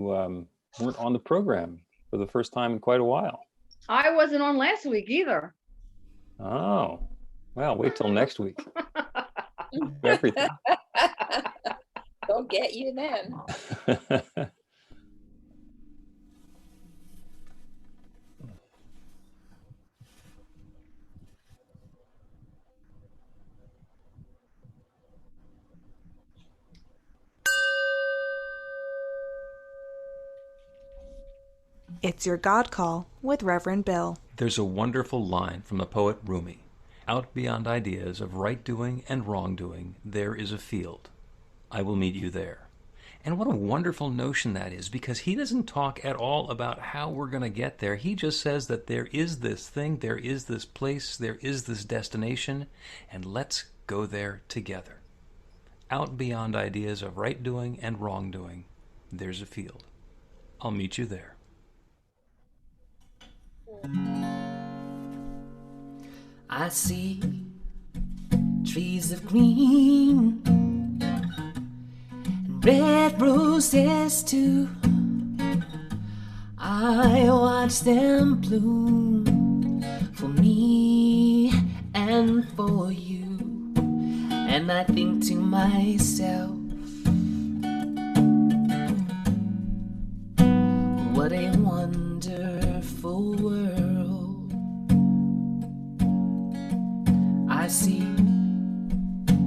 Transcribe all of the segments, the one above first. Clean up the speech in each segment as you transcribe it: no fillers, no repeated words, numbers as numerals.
weren't on the program for the first time in quite a while. I wasn't on last week either. Oh, well, wait till next week. Everything. Don't get you then. It's Your God Call with Reverend Bill. There's a wonderful line from the poet Rumi. Out beyond ideas of right doing and wrongdoing, there is a field. I will meet you there. And what a wonderful notion that is, because he doesn't talk at all about how we're going to get there. He just says that there is this thing, there is this place, there is this destination, and let's go there together. Out beyond ideas of right doing and wrongdoing, there's a field. I'll meet you there. I see trees of green and red roses too. I watch them bloom for me and for you, and I think to myself, what a wonderful world. I see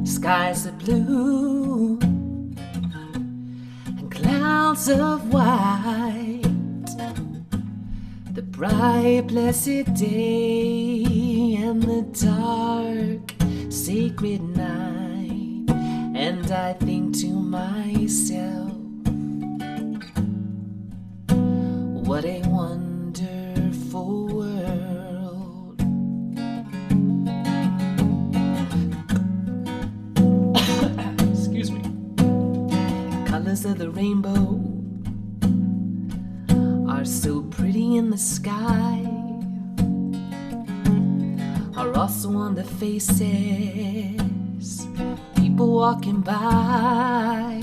skies of blue and clouds of white, the bright blessed day and the dark sacred night, and I think to myself, what a wonderful world. Excuse me. The colors of the rainbow are so pretty in the sky, are also on the faces, people walking by.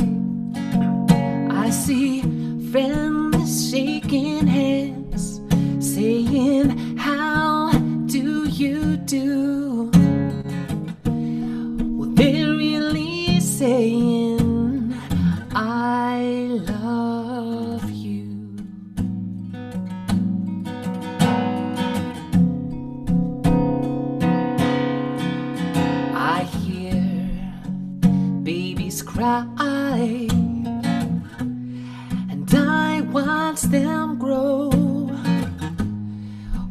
I see friends shaking hands, saying, how do you do? Well, they're really saying, I love you. I hear babies cry, I watch them grow.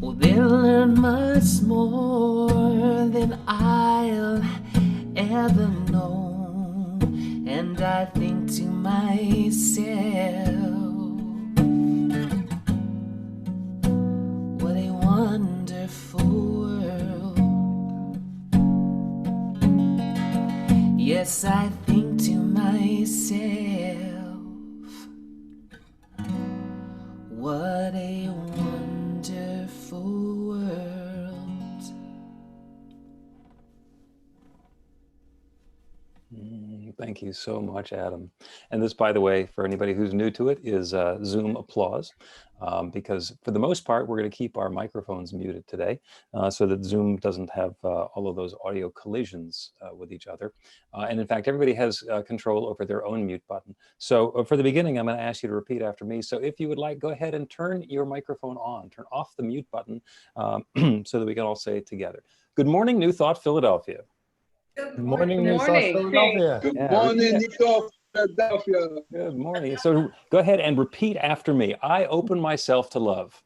Oh, they'll learn much more than I'll ever know. And I think to myself, what a wonderful world. Yes, I think to myself, what a wonderful world. Thank you so much, Adam. And this, by the way, for anybody who's new to it, is Zoom applause, because for the most part, we're going to keep our microphones muted today so that Zoom doesn't have all of those audio collisions with each other. And in fact, everybody has control over their own mute button. So for the beginning, I'm going to ask you to repeat after me. So if you would like, go ahead and turn your microphone on, turn off the mute button so that we can all say it together. Good morning, New Thought, Philadelphia. Good morning, New Thought, Philadelphia. Good morning, New Thought, Philadelphia. Good morning. So go ahead and repeat after me. I open myself to love.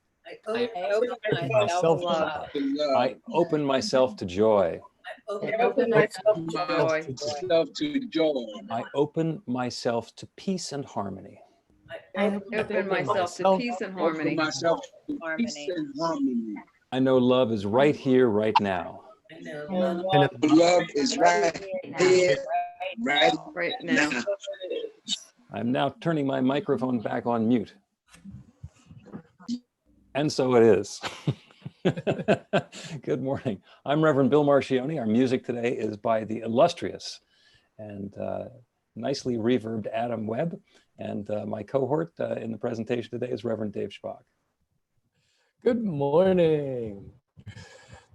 I open myself to love. I open myself to joy. I open myself to joy. I open myself to peace and harmony. I open myself to peace and harmony. I know love is right here, right now. Love is right here, right now. I'm now turning my microphone back on mute. And so it is. Good morning. I'm Reverend Bill Marchioni. Our music today is by the illustrious and nicely reverbed Adam Webb. And my cohort in the presentation today is Reverend Dave Schwab. Good morning.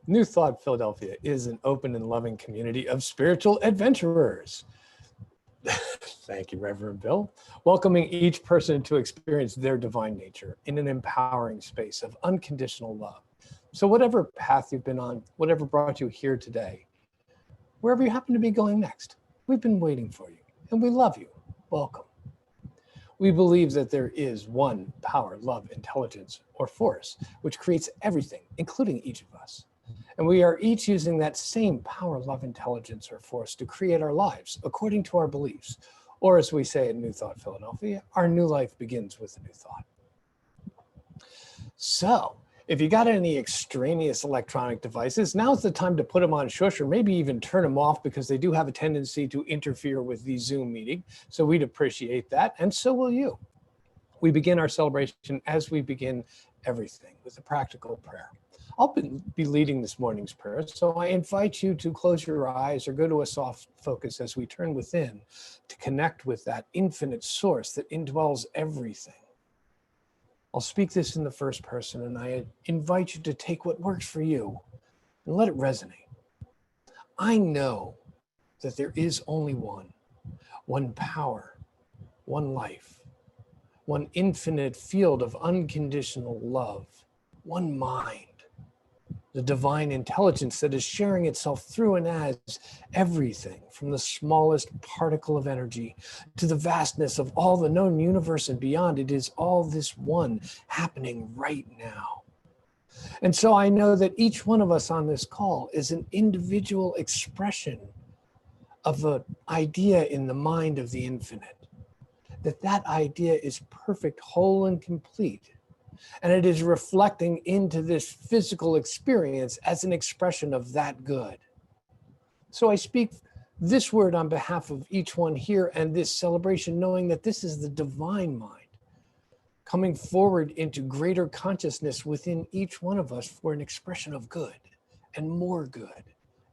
New Thought Philadelphia is an open and loving community of spiritual adventurers. Thank you, Reverend Bill. Welcoming each person to experience their divine nature in an empowering space of unconditional love. So whatever path you've been on, whatever brought you here today, wherever you happen to be going next, we've been waiting for you and we love you. Welcome. We believe that there is one power, love, intelligence, or force, which creates everything, including each of us. And we are each using that same power, love, intelligence, or force to create our lives according to our beliefs. Or as we say at New Thought Philadelphia, our new life begins with a new thought. So, if you got any extraneous electronic devices, now's the time to put them on shush or maybe even turn them off because they do have a tendency to interfere with the Zoom meeting. So we'd appreciate that, and so will you. We begin our celebration as we begin everything with a practical prayer. I'll be leading this morning's prayer, so I invite you to close your eyes or go to a soft focus as we turn within to connect with that infinite source that indwells everything. I'll speak this in the first person, and I invite you to take what works for you and let it resonate. I know that there is only one power, one life, one infinite field of unconditional love, one mind, the divine intelligence that is sharing itself through and as everything from the smallest particle of energy to the vastness of all the known universe and beyond. It is all this one happening right now. And so I know that each one of us on this call is an individual expression of an idea in the mind of the infinite, that idea is perfect, whole, and complete. And it is reflecting into this physical experience as an expression of that good. So I speak this word on behalf of each one here and this celebration, knowing that this is the divine mind coming forward into greater consciousness within each one of us for an expression of good and more good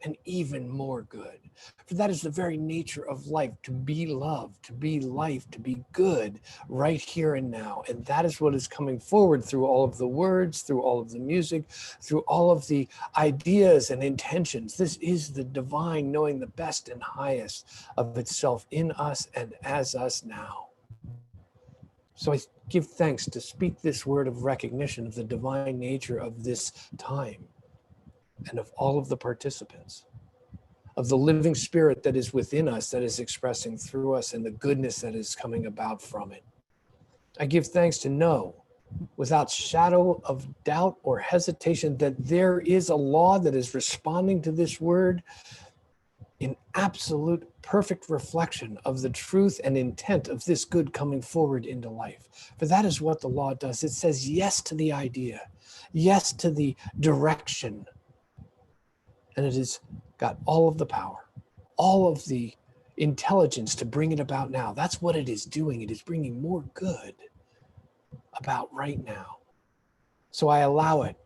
and even more good. For that is the very nature of life, to be love, to be life, to be good right here and now. And that is what is coming forward through all of the words, through all of the music, through all of the ideas and intentions. This is the divine knowing the best and highest of itself in us and as us now. So I give thanks to speak this word of recognition of the divine nature of this time and of all of the participants, of the living spirit that is within us, that is expressing through us, and the goodness that is coming about from it. I give thanks to know, without shadow of doubt or hesitation, that there is a law that is responding to this word in absolute perfect reflection of the truth and intent of this good coming forward into life. For that is what the law does. It says yes to the idea, yes to the direction, and it has got all of the power, all of the intelligence to bring it about now. That's what it is doing. It is bringing more good about right now. So I allow it,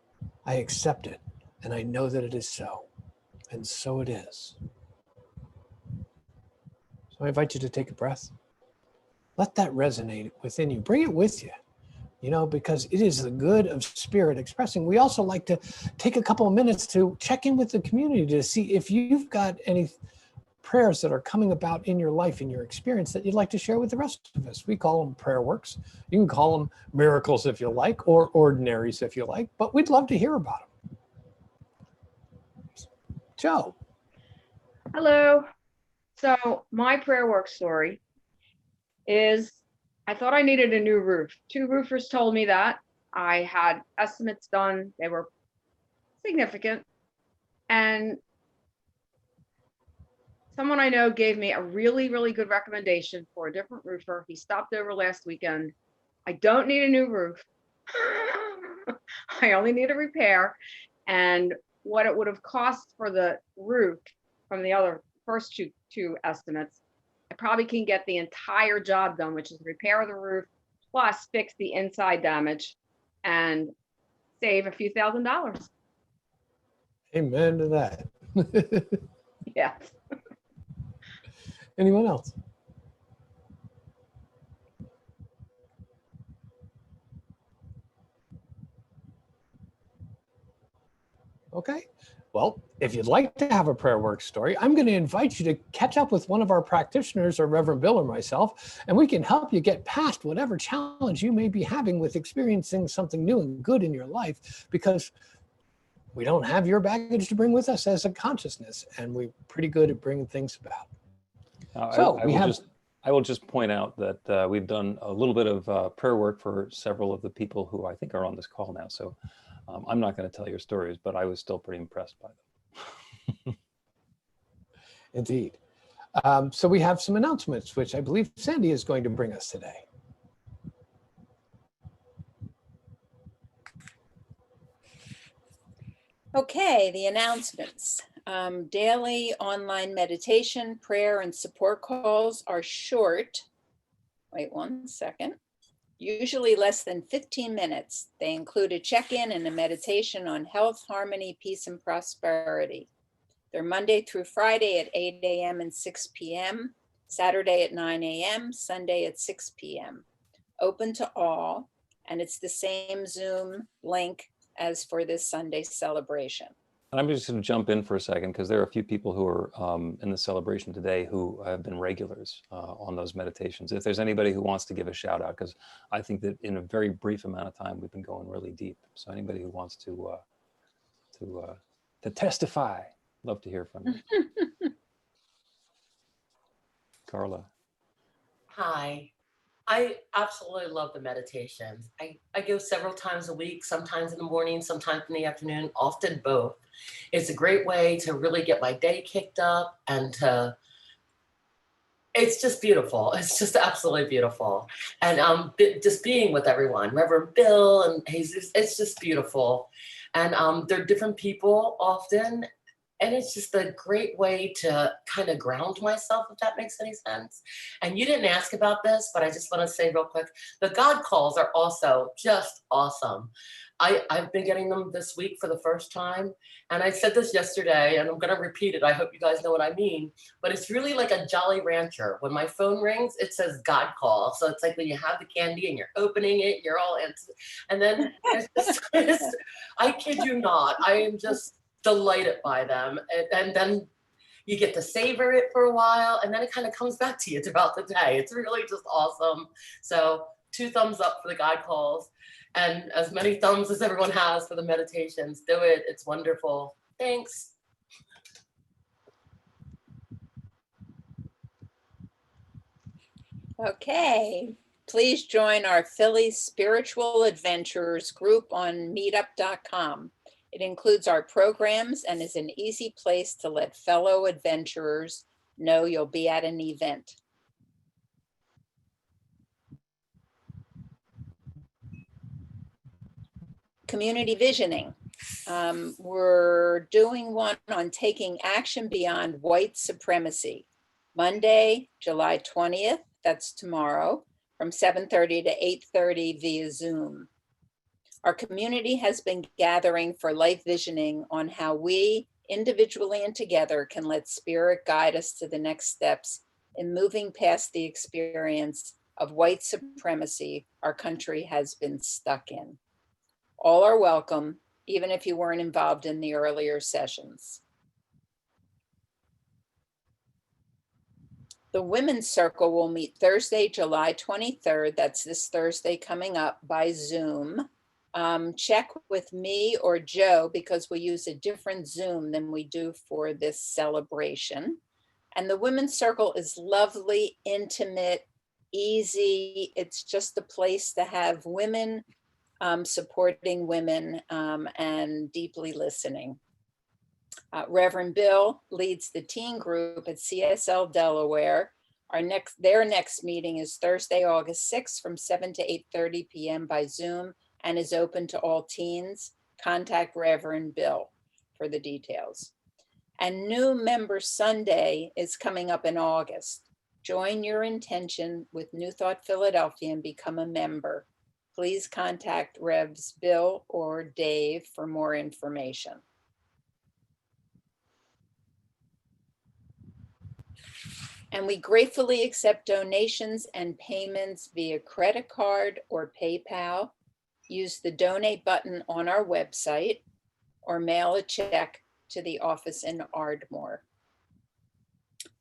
I accept it, and I know that it is so. And so it is. So I invite you to take a breath. Let that resonate within you. Bring it with you. Because it is the good of spirit expressing. We also like to take a couple of minutes to check in with the community to see if you've got any prayers that are coming about in your life, in your experience, that you'd like to share with the rest of us. We call them prayer works. You can call them miracles if you like, or ordinaries if you like, but we'd love to hear about them. Joe. Hello. So my prayer work story is, I thought I needed a new roof. 2 roofers told me that. I had estimates done. They were significant. And someone I know gave me a really, really good recommendation for a different roofer. He stopped over last weekend. I don't need a new roof. I only need a repair. And what it would have cost for the roof from the other first two estimates, I probably can get the entire job done, which is repair the roof, plus fix the inside damage and save a few $1,000s. Amen to that. Yes. Anyone else? Okay. Well, if you'd like to have a prayer work story, I'm going to invite you to catch up with one of our practitioners or Reverend Bill or myself, and we can help you get past whatever challenge you may be having with experiencing something new and good in your life, because we don't have your baggage to bring with us as a consciousness, and we're pretty good at bringing things about. I will just point out that we've done a little bit of prayer work for several of the people who I think are on this call now. So I'm not going to tell your stories, but I was still pretty impressed by them. Indeed. So we have some announcements, which I believe Sandy is going to bring us today. Okay, the announcements. Daily online meditation, prayer, and support calls are short. Wait 1 second. Usually less than 15 minutes. They include a check-in and a meditation on health, harmony, peace, and prosperity. They're Monday through Friday at 8 a.m. and 6 p.m., Saturday at 9 a.m., Sunday at 6 p.m. Open to all, and it's the same Zoom link as for this Sunday celebration. And I'm just going to jump in for a second because there are a few people who are in the celebration today who have been regulars on those meditations. If there's anybody who wants to give a shout out, because I think that in a very brief amount of time, we've been going really deep. So anybody who wants to testify, love to hear from you. Carla. Hi. I absolutely love the meditations. I go several times a week, sometimes in the morning, sometimes in the afternoon, often both. It's a great way to really get my day kicked up and it's just beautiful. It's just absolutely beautiful. And just being with everyone, Reverend Bill and Jesus, it's just beautiful. And they're different people often. And it's just a great way to kind of ground myself, if that makes any sense. And you didn't ask about this, but I just want to say real quick, the God calls are also just awesome. I've been getting them this week for the first time. And I said this yesterday, and I'm going to repeat it. I hope you guys know what I mean. But it's really like a Jolly Rancher. When my phone rings, it says God call. So it's like when you have the candy and you're opening it, you're all into, and then I kid you not, I am just delighted by them, and then you get to savor it for a while, and then it kind of comes back to you throughout the day. It's really just awesome. So 2 thumbs up for the God calls, and as many thumbs as everyone has for the meditations. Do it. It's wonderful. Thanks. Okay, please join our Philly Spiritual Adventurers group on meetup.com. It includes our programs and is an easy place to let fellow adventurers know you'll be at an event. Community visioning. We're doing one on taking action beyond white supremacy. Monday, July 20th, that's tomorrow, from 7:30 to 8:30 via Zoom. Our community has been gathering for life visioning on how we, individually and together, can let spirit guide us to the next steps in moving past the experience of white supremacy our country has been stuck in. All are welcome, even if you weren't involved in the earlier sessions. The Women's Circle will meet Thursday, July 23rd. That's this Thursday coming up by Zoom. Check with me or Joe because we use a different Zoom than we do for this celebration. And the Women's Circle is lovely, intimate, easy. It's just a place to have women supporting women and deeply listening. Reverend Bill leads the teen group at CSL Delaware. Their next meeting is Thursday, August 6th from 7 to 8:30 p.m. by Zoom and is open to all teens. Contact Reverend Bill for the details. And New Member Sunday is coming up in August. Join your intention with New Thought Philadelphia and become a member. Please contact Revs Bill or Dave for more information. And we gratefully accept donations and payments via credit card or PayPal. Use the donate button on our website or mail a check to the office in Ardmore.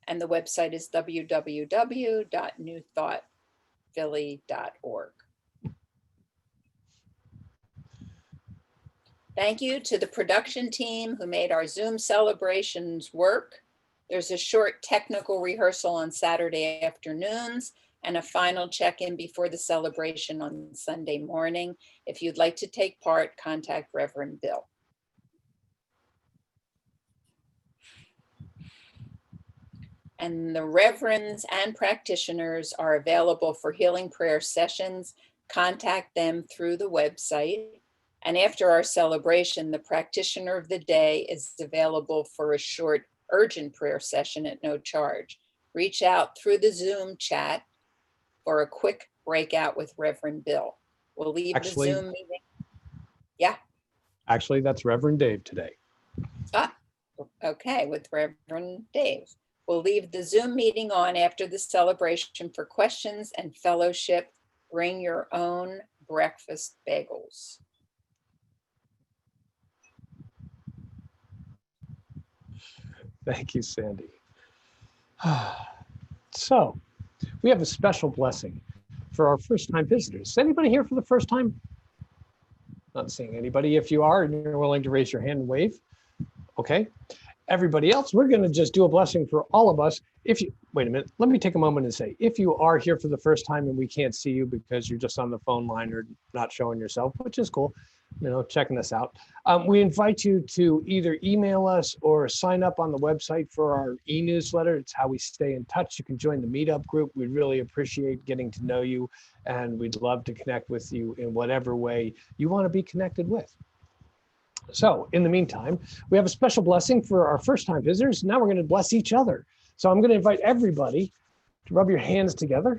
And the website is www.newthoughtphilly.org. Thank you to the production team who made our Zoom celebrations work. There's a short technical rehearsal on Saturday afternoons and a final check-in before the celebration on Sunday morning. If you'd like to take part, contact Reverend Bill. And the reverends and practitioners are available for healing prayer sessions. Contact them through the website. And after our celebration, the practitioner of the day is available for a short urgent prayer session at no charge. Reach out through the Zoom chat for a quick breakout with Reverend Bill. We'll leave the Zoom meeting. Yeah. Actually, that's Reverend Dave today. Okay, with Reverend Dave. We'll leave the Zoom meeting on after the celebration for questions and fellowship. Bring your own breakfast bagels. Thank you, Sandy. So we have a special blessing for our first-time visitors. Is anybody here for the first time? Not seeing anybody. If you are and you're willing to raise your hand and wave, okay. Everybody else, we're going to just do a blessing for all of us. If you, wait a minute, let me take a moment and say, if you are here for the first time and we can't see you because you're just on the phone line or not showing yourself, which is cool, you know, checking us out. We invite you to either email us or sign up on the website for our e-newsletter. It's how we stay in touch. You can join the meetup group. We'd really appreciate getting to know you, and we'd love to connect with you in whatever way you want to be connected with. So in the meantime, we have a special blessing for our first-time visitors. Now we're going to bless each other. So I'm going to invite everybody to rub your hands together,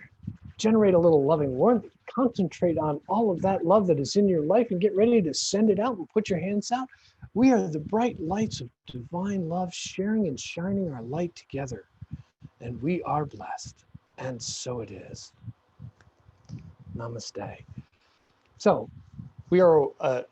generate a little loving warmth, concentrate on all of that love that is in your life, and get ready to send it out and put your hands out. We are the bright lights of divine love, sharing and shining our light together. And we are blessed. And so it is. Namaste. So we are a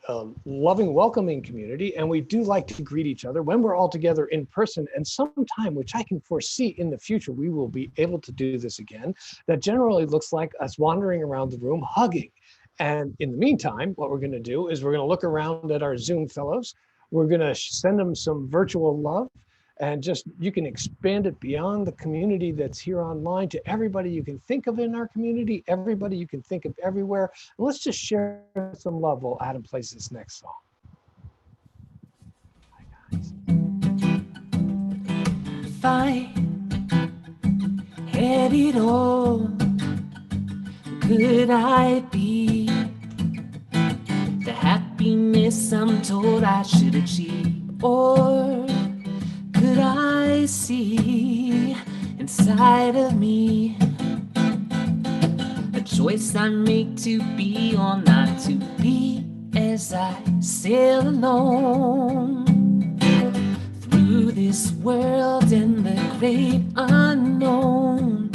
loving, welcoming community, and we do like to greet each other when we're all together in person. And sometime, which I can foresee in the future, we will be able to do this again. That generally looks like us wandering around the room, hugging. And in the meantime, what we're going to do is we're going to look around at our Zoom fellows. We're going to send them some virtual love. And just, you can expand it beyond the community that's here online to everybody you can think of in our community, everybody you can think of everywhere. And let's just share some love while Adam plays this next song. Hi, guys. If I had it all, could I be the happiness I'm told I should achieve? Or could I see inside of me a choice I make to be or not to be as I sail alone through this world and the great unknown?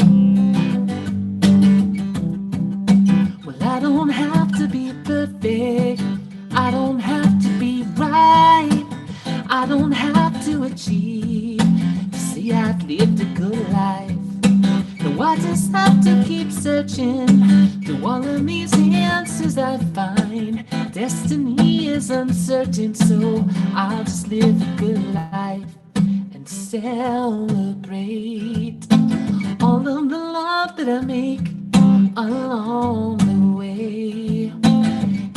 Well, I don't have to be perfect, I don't have to be right, I don't have to achieve to see I've lived a good life. No, I just have to keep searching through all of these answers I find. Destiny is uncertain, so I'll just live a good life and celebrate all of the love that I make along the way.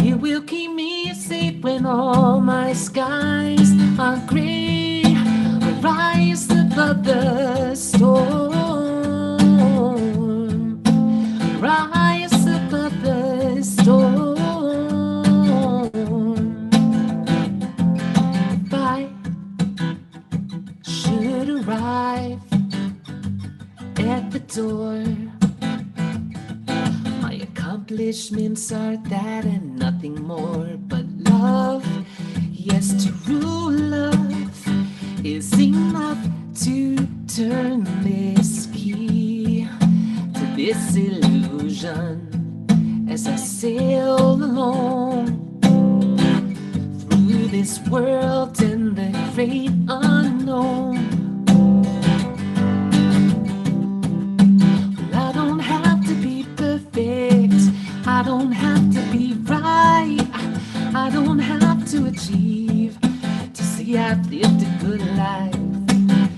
It will keep me safe when all my skies are gray. I rise above the storm. Rise above the storm. If I should arrive at the door, my accomplishments are that and nothing more but love. Yes, true love is enough to turn this key to this illusion as I sail along through this world and the great unknown. Well, I don't have to be perfect. I don't have to be right. I don't have to achieve to see I've lived a good life.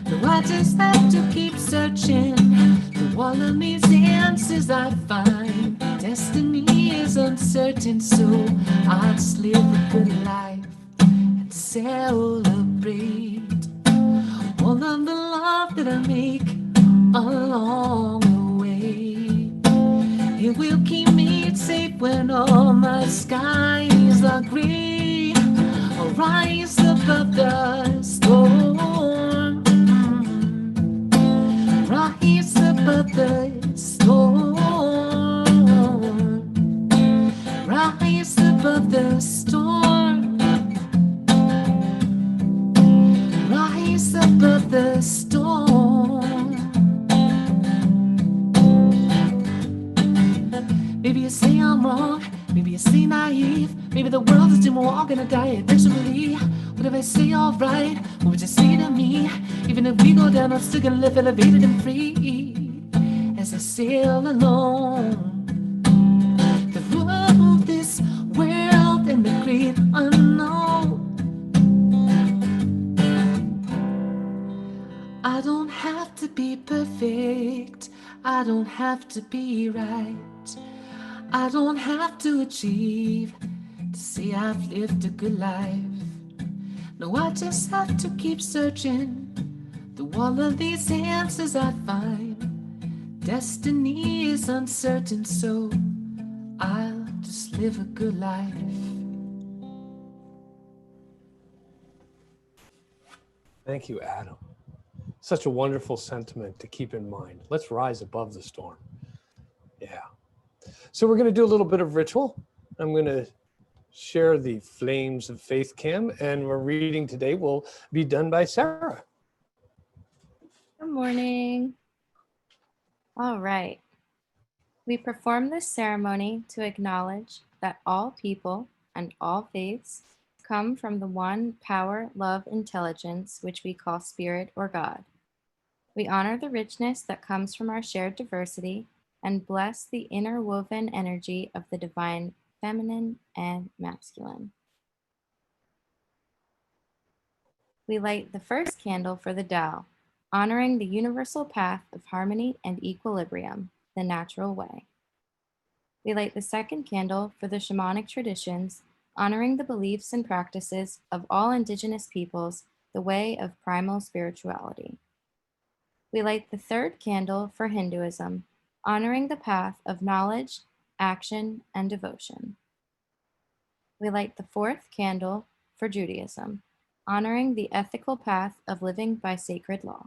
No, I just have to keep searching through all of these answers I find. Destiny is uncertain, so I'll just live a good life and celebrate all of the love that I make along the way. It will keep me safe when all my skies are gray. I'll rise above the storm. Rise above the storm. Rise above the storm. Rise above the storm. Maybe you say I'm wrong, maybe you say naive, maybe the world is dim, we're all gonna die eventually. What if I say alright, what would you say to me? Even if we go down, I'm still gonna live elevated and free as I sail alone through this world and the great unknown. I don't have to be perfect, I don't have to be right, I don't have to achieve to say I've lived a good life. No, I just have to keep searching through all of these answers I find. Destiny is uncertain, so I'll just live a good life. Thank you, Adam. Such a wonderful sentiment to keep in mind. Let's rise above the storm. Yeah. So we're going to do a little bit of ritual. I'm going to share the flames of faith cam, and our reading today will be done by Sarah. Good morning. All right. We perform this ceremony to acknowledge that all people and all faiths come from the one power, love, intelligence, which we call spirit or God. We honor the richness that comes from our shared diversity and bless the interwoven energy of the divine feminine and masculine. We light the first candle for the Tao, honoring the universal path of harmony and equilibrium, the natural way. We light the second candle for the shamanic traditions, honoring the beliefs and practices of all indigenous peoples, the way of primal spirituality. We light the third candle for Hinduism, honoring the path of knowledge, action, and devotion. We light the fourth candle for Judaism, honoring the ethical path of living by sacred law.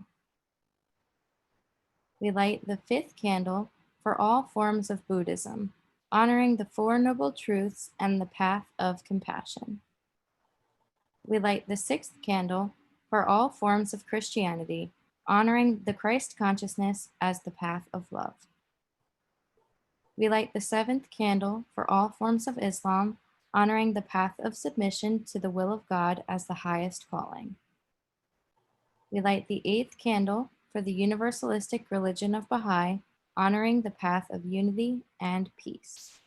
We light the fifth candle for all forms of Buddhism, honoring the Four Noble Truths and the path of compassion. We light the sixth candle for all forms of Christianity, honoring the Christ consciousness as the path of love. We light the seventh candle for all forms of Islam, honoring the path of submission to the will of God as the highest calling. We light the eighth candle for the universalistic religion of Baha'i, honoring the path of unity and peace.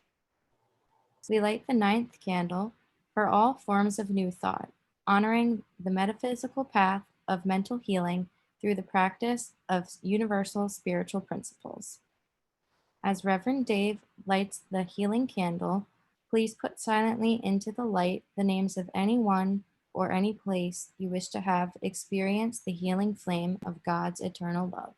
We light the ninth candle for all forms of New Thought, honoring the metaphysical path of mental healing through the practice of universal spiritual principles. As Reverend Dave lights the healing candle, please put silently into the light the names of anyone or any place you wish to have experience the healing flame of God's eternal love.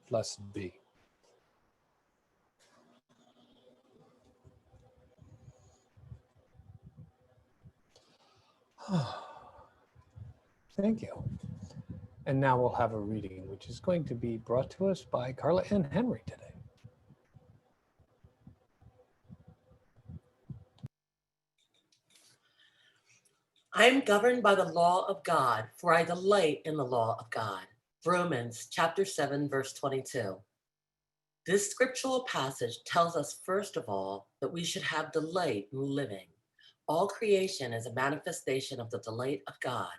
Blessed be. Thank you. And now we'll have a reading, which is going to be brought to us by Carla Ann Henry today. I am governed by the law of God, for I delight in the law of God. Romans chapter 7, verse 22. This scriptural passage tells us, first of all, that we should have delight in living. All creation is a manifestation of the delight of God,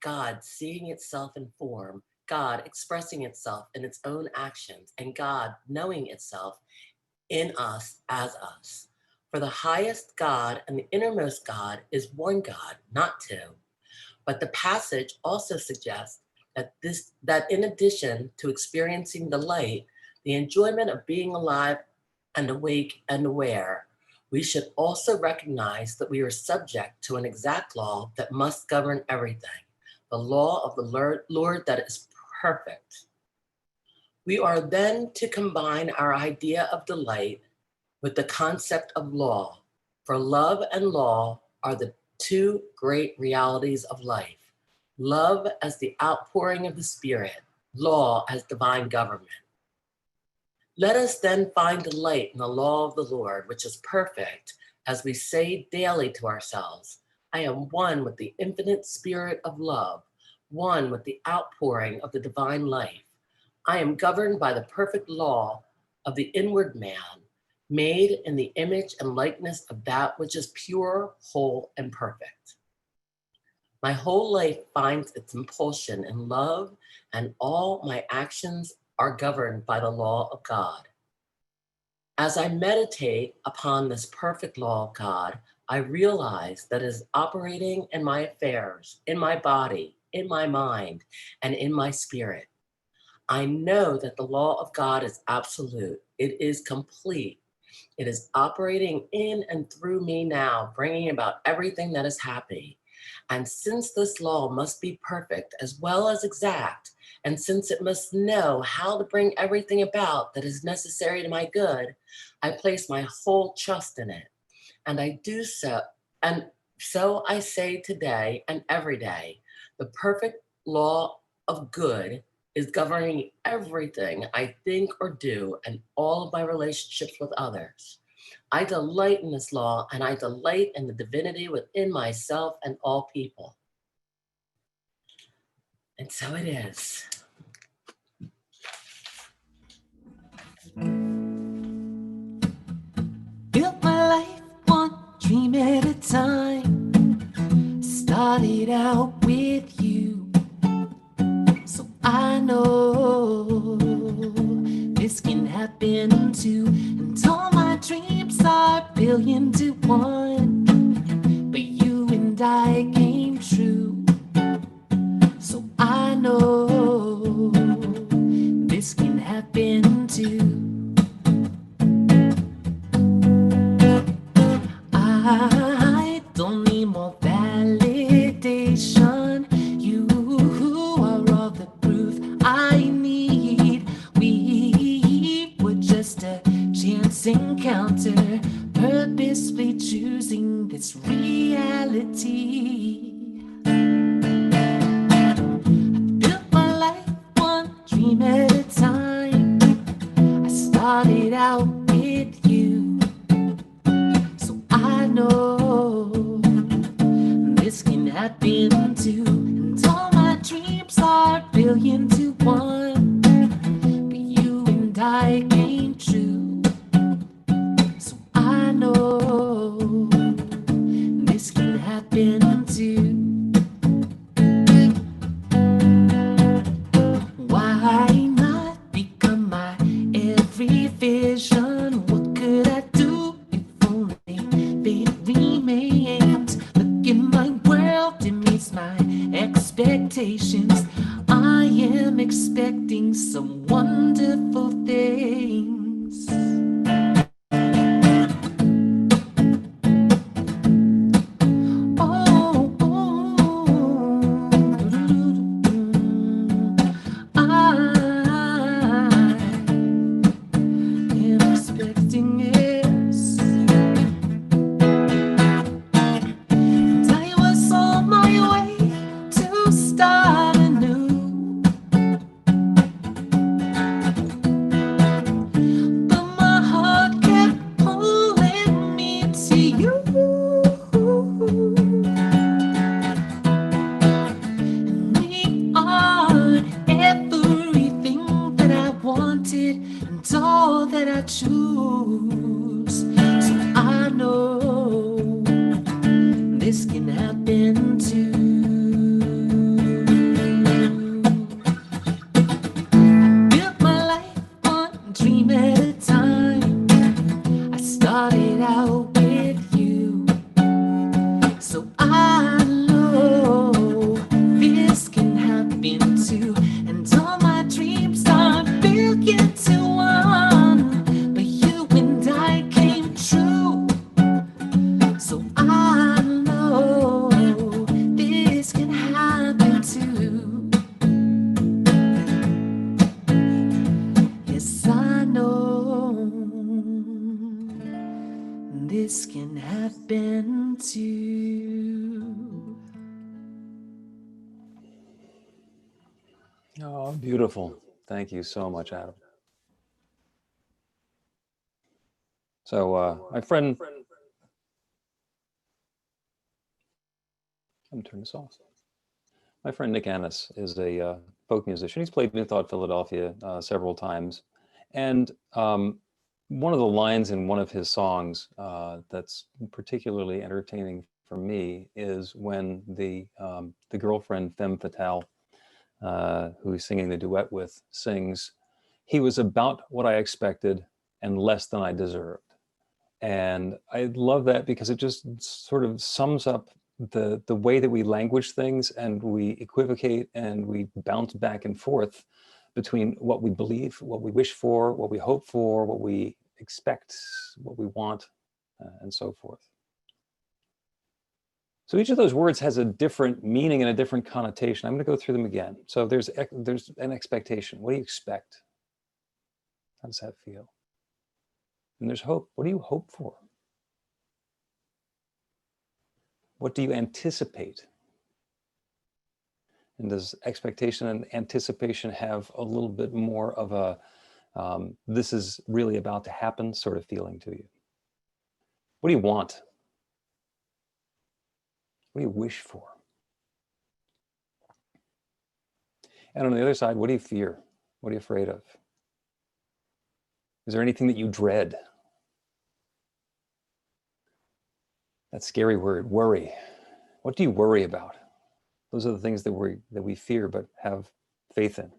God seeing itself in form, God expressing itself in its own actions, and God knowing itself in us as us. For the highest God and the innermost God is one God, not two. But the passage also suggests that in addition to experiencing delight, the enjoyment of being alive and awake and aware, we should also recognize that we are subject to an exact law that must govern everything, the law of the Lord that is perfect. We are then to combine our idea of delight with the concept of law, for love and law are the two great realities of life. Love as the outpouring of the Spirit, law as divine government. Let us then find delight in the law of the Lord, which is perfect, as we say daily to ourselves, I am one with the infinite spirit of love, one with the outpouring of the divine life. I am governed by the perfect law of the inward man, made in the image and likeness of that which is pure, whole, and perfect. My whole life finds its impulsion in love, and all my actions are governed by the law of God. As I meditate upon this perfect law of God, I realize that it is operating in my affairs, in my body, in my mind, and in my spirit. I know that the law of God is absolute. It is complete. It is operating in and through me now, bringing about everything that is happy. And since this law must be perfect as well as exact, and since it must know how to bring everything about that is necessary to my good, I place my whole trust in it. And I do so, and so I say today and every day, the perfect law of good is governing everything I think or do and all of my relationships with others. I delight in this law, and I delight in the divinity within myself and all people. And so it is. Built my life one dream at a time. Started out with you, so I know this can happen too. And all my dreams are billion to one, but you and I came true, so I know this can happen too. I don't need more validation. You are all the proof I need. We were just a chance encounter, purposely choosing this reality. Built my life one dream at a time. I started out with you, so I know this can happen too. And all my dreams are billion to one, but you and I came true, so I know this can happen too. Why not become my every vision? What could I do if only it remains? Look in my world, it meets my expectations. I am expecting some wonderful things. Oh, I am expecting it. And I was on my way to start anew. that I choose. So I know this can happen too. Built my life one dream at a time. I started out with you. So I know this can happen too. And all my dreams are built into one. But you and I came true. So I know this can happen too. Yes, I know this can happen too. Oh, beautiful. Thank you so much, Adam. So my friend, I'm gonna turn this off. My friend Nick Annis is a folk musician. He's played New Thought Philadelphia several times. And one of the lines in one of his songs that's particularly entertaining for me is when the girlfriend, Femme Fatale, who he's singing the duet with, sings, "He was about what I expected and less than I deserved." And I love that because it just sort of sums up the way that we language things, and we equivocate and we bounce back and forth between what we believe, what we wish for, what we hope for, what we expect, what we want, and so forth. So each of those words has a different meaning and a different connotation. I'm going to go through them again. So there's an expectation. What do you expect? How does that feel? And there's hope. What do you hope for? What do you anticipate? And does expectation and anticipation have a little bit more of a this is really about to happen sort of feeling to you? What do you want? What do you wish for? And on the other side, what do you fear? What are you afraid of? Is there anything that you dread? That scary word, worry. What do you worry about? Those are the things that we fear but have faith in.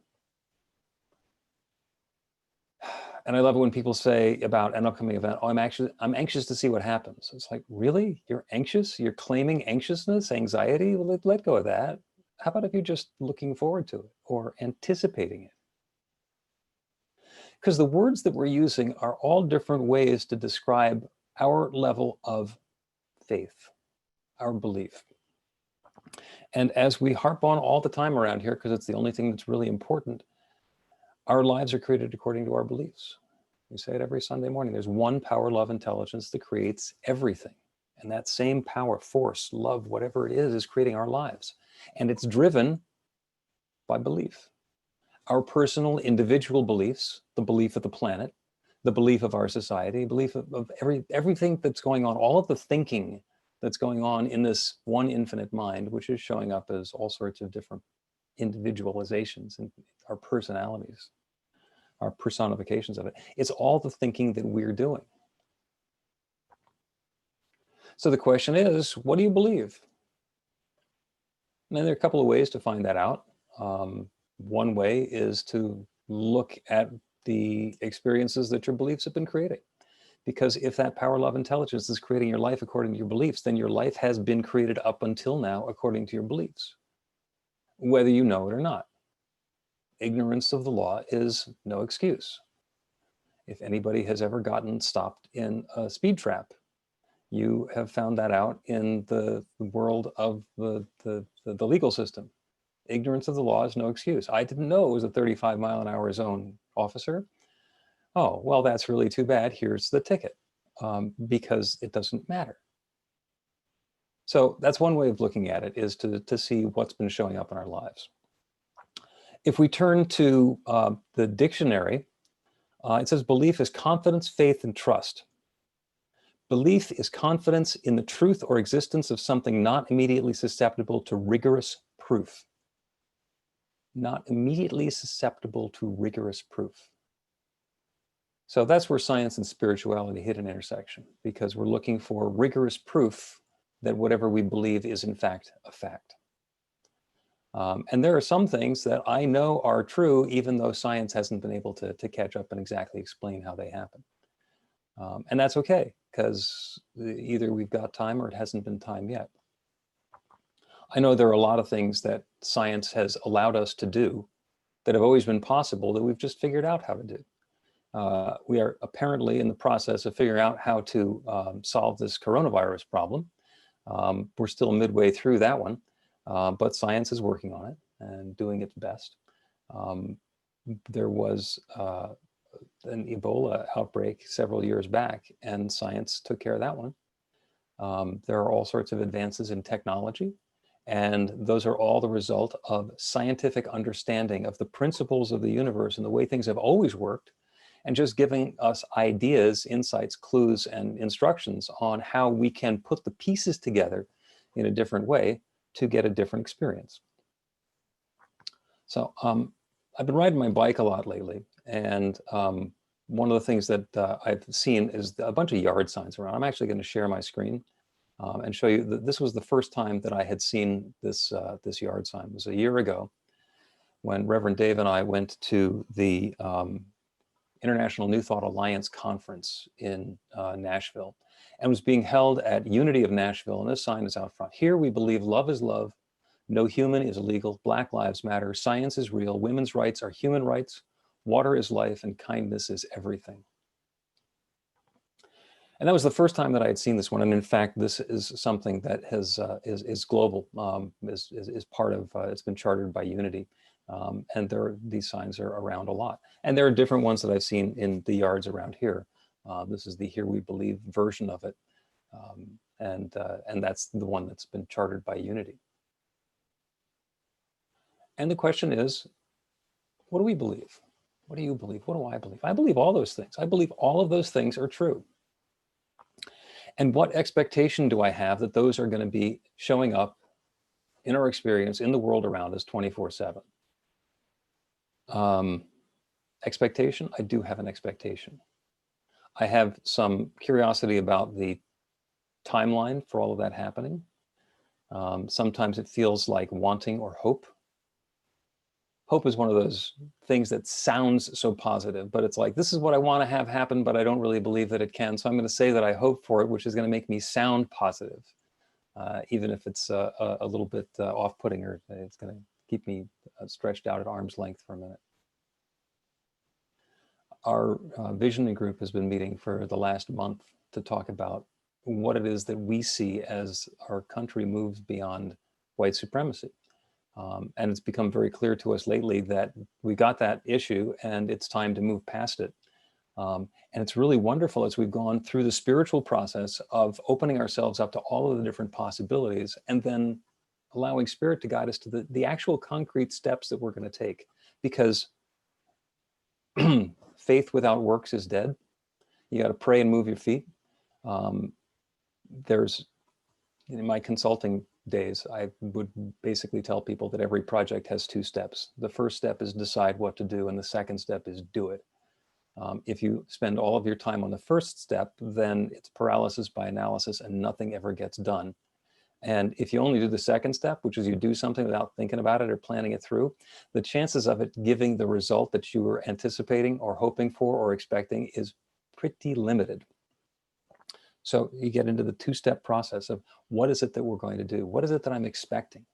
And I love it when people say about an upcoming event, "Oh, I'm anxious to see what happens." It's like, really? You're anxious? You're claiming anxiousness, anxiety? Well, let go of that. How about if you're just looking forward to it or anticipating it? Because the words that we're using are all different ways to describe our level of faith, our belief. And as we harp on all the time around here, because it's the only thing that's really important, our lives are created according to our beliefs. We say it every Sunday morning. There's one power, love, intelligence that creates everything. And that same power, force, love, whatever it is creating our lives. And it's driven by belief. Our personal, individual beliefs, the belief of the planet, the belief of our society, belief of everything that's going on, all of the thinking that's going on in this one infinite mind, which is showing up as all sorts of different individualizations in our personalities, our personifications of it. It's all the thinking that we're doing. So the question is, what do you believe? And there are a couple of ways to find that out. One way is to look at the experiences that your beliefs have been creating. Because if that power, love, intelligence is creating your life according to your beliefs, then your life has been created up until now according to your beliefs, whether you know it or not. Ignorance of the law is no excuse. If anybody has ever gotten stopped in a speed trap, you have found that out in the world of the legal system. Ignorance of the law is no excuse. I didn't know it was a 35-mile-an-hour zone, officer. Oh, well, that's really too bad. Here's the ticket, because it doesn't matter. So that's one way of looking at it, is to see what's been showing up in our lives. If we turn to the dictionary, it says belief is confidence, faith, and trust. Belief is confidence in the truth or existence of something not immediately susceptible to rigorous proof. Not immediately susceptible to rigorous proof. So that's where science and spirituality hit an intersection, because we're looking for rigorous proof that whatever we believe is in fact a fact. And there are some things that I know are true, even though science hasn't been able to catch up and exactly explain how they happen. And that's okay, because either we've got time or it hasn't been time yet. I know there are a lot of things that science has allowed us to do that have always been possible that we've just figured out how to do. We are apparently in the process of figuring out how to solve this coronavirus problem. We're still midway through that one, but science is working on it and doing its best. There was an Ebola outbreak several years back, and science took care of that one. There are all sorts of advances in technology, and those are all the result of scientific understanding of the principles of the universe and the way things have always worked, and just giving us ideas, insights, clues, and instructions on how we can put the pieces together in a different way to get a different experience. So I've been riding my bike a lot lately, and one of the things that I've seen is a bunch of yard signs around. I'm actually going to share my screen and show you that this was the first time that I had seen this, this yard sign. It was a year ago when Reverend Dave and I went to the International New Thought Alliance conference in Nashville, and was being held at Unity of Nashville, and this sign is out front. Here we believe love is love, no human is illegal, Black lives matter, science is real, women's rights are human rights, water is life, and kindness is everything. And that was the first time that I had seen this one, and in fact this is something that has is global, is part of, it's been chartered by Unity. And these signs are around a lot. And there are different ones that I've seen in the yards around here. This is the Here We Believe version of it. And that's the one that's been chartered by Unity. And the question is, what do we believe? What do you believe? What do I believe? I believe all those things. I believe all of those things are true. And what expectation do I have that those are going to be showing up in our experience in the world around us 24/7? Expectation, I do have an expectation. I have some curiosity about the timeline for all of that happening. Sometimes it feels like wanting or hope. Hope is one of those things that sounds so positive, but it's like, this is what I want to have happen, but I don't really believe that it can. So I'm going to say that I hope for it, which is going to make me sound positive, even if it's a little bit off-putting, or it's going to keep me stretched out at arm's length for a minute. Our visioning group has been meeting for the last month to talk about what it is that we see as our country moves beyond white supremacy. And it's become very clear to us lately that we got that issue and it's time to move past it. And it's really wonderful as we've gone through the spiritual process of opening ourselves up to all of the different possibilities and then allowing Spirit to guide us to the actual concrete steps that we're going to take. Because faith without works is dead. You got to pray and move your feet. There's, in my consulting days, I would basically tell people that every project has two steps. The first step is decide what to do, and the second step is do it. If you spend all of your time on the first step, then it's paralysis by analysis and nothing ever gets done. And if you only do the second step, which is you do something without thinking about it or planning it through, the chances of it giving the result that you were anticipating or hoping for or expecting is pretty limited. So you get into the two-step process of what is it that we're going to do? What is it that I'm expecting?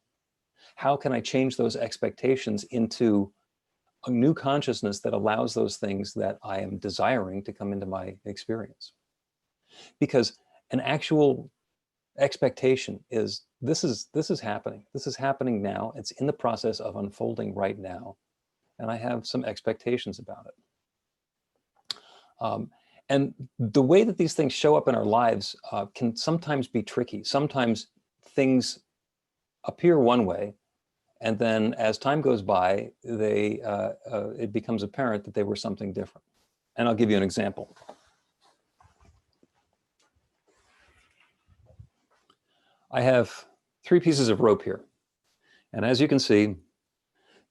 How can I change those expectations into a new consciousness that allows those things that I am desiring to come into my experience? Because an actual expectation is this is happening. This is happening now. It's in the process of unfolding right now. And I have some expectations about it. And the way that these things show up in our lives can sometimes be tricky. Sometimes things appear one way, and then as time goes by, it becomes apparent that they were something different. And I'll give you an example. I have 3 pieces of rope here. And as you can see,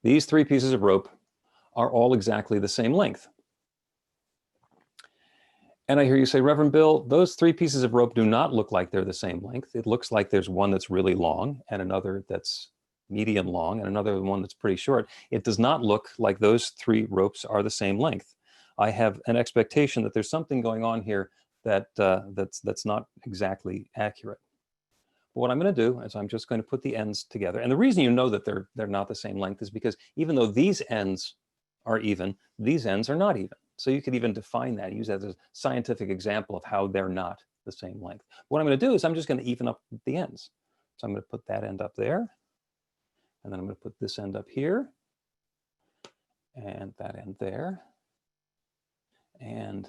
these 3 pieces of rope are all exactly the same length. And I hear you say, Reverend Bill, those three pieces of rope do not look like they're the same length. It looks like there's one that's really long and another that's medium long and another one that's pretty short. It does not look like those three ropes are the same length. I have an expectation that there's something going on here that's not exactly accurate. But what I'm going to do is I'm just going to put the ends together. And the reason you know that they're not the same length is because even though these ends are even, these ends are not even. So you could even define that, use that as a scientific example of how they're not the same length. What I'm going to do is I'm just going to even up the ends. So I'm going to put that end up there, and then I'm going to put this end up here, and that end there. And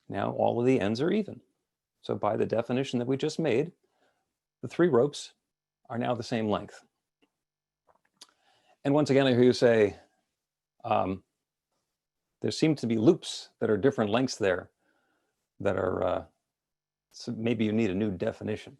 now all of the ends are even. So by the definition that we just made, the three ropes are now the same length. And once again, I hear you say, there seem to be loops that are different lengths there that are, so maybe you need a new definition,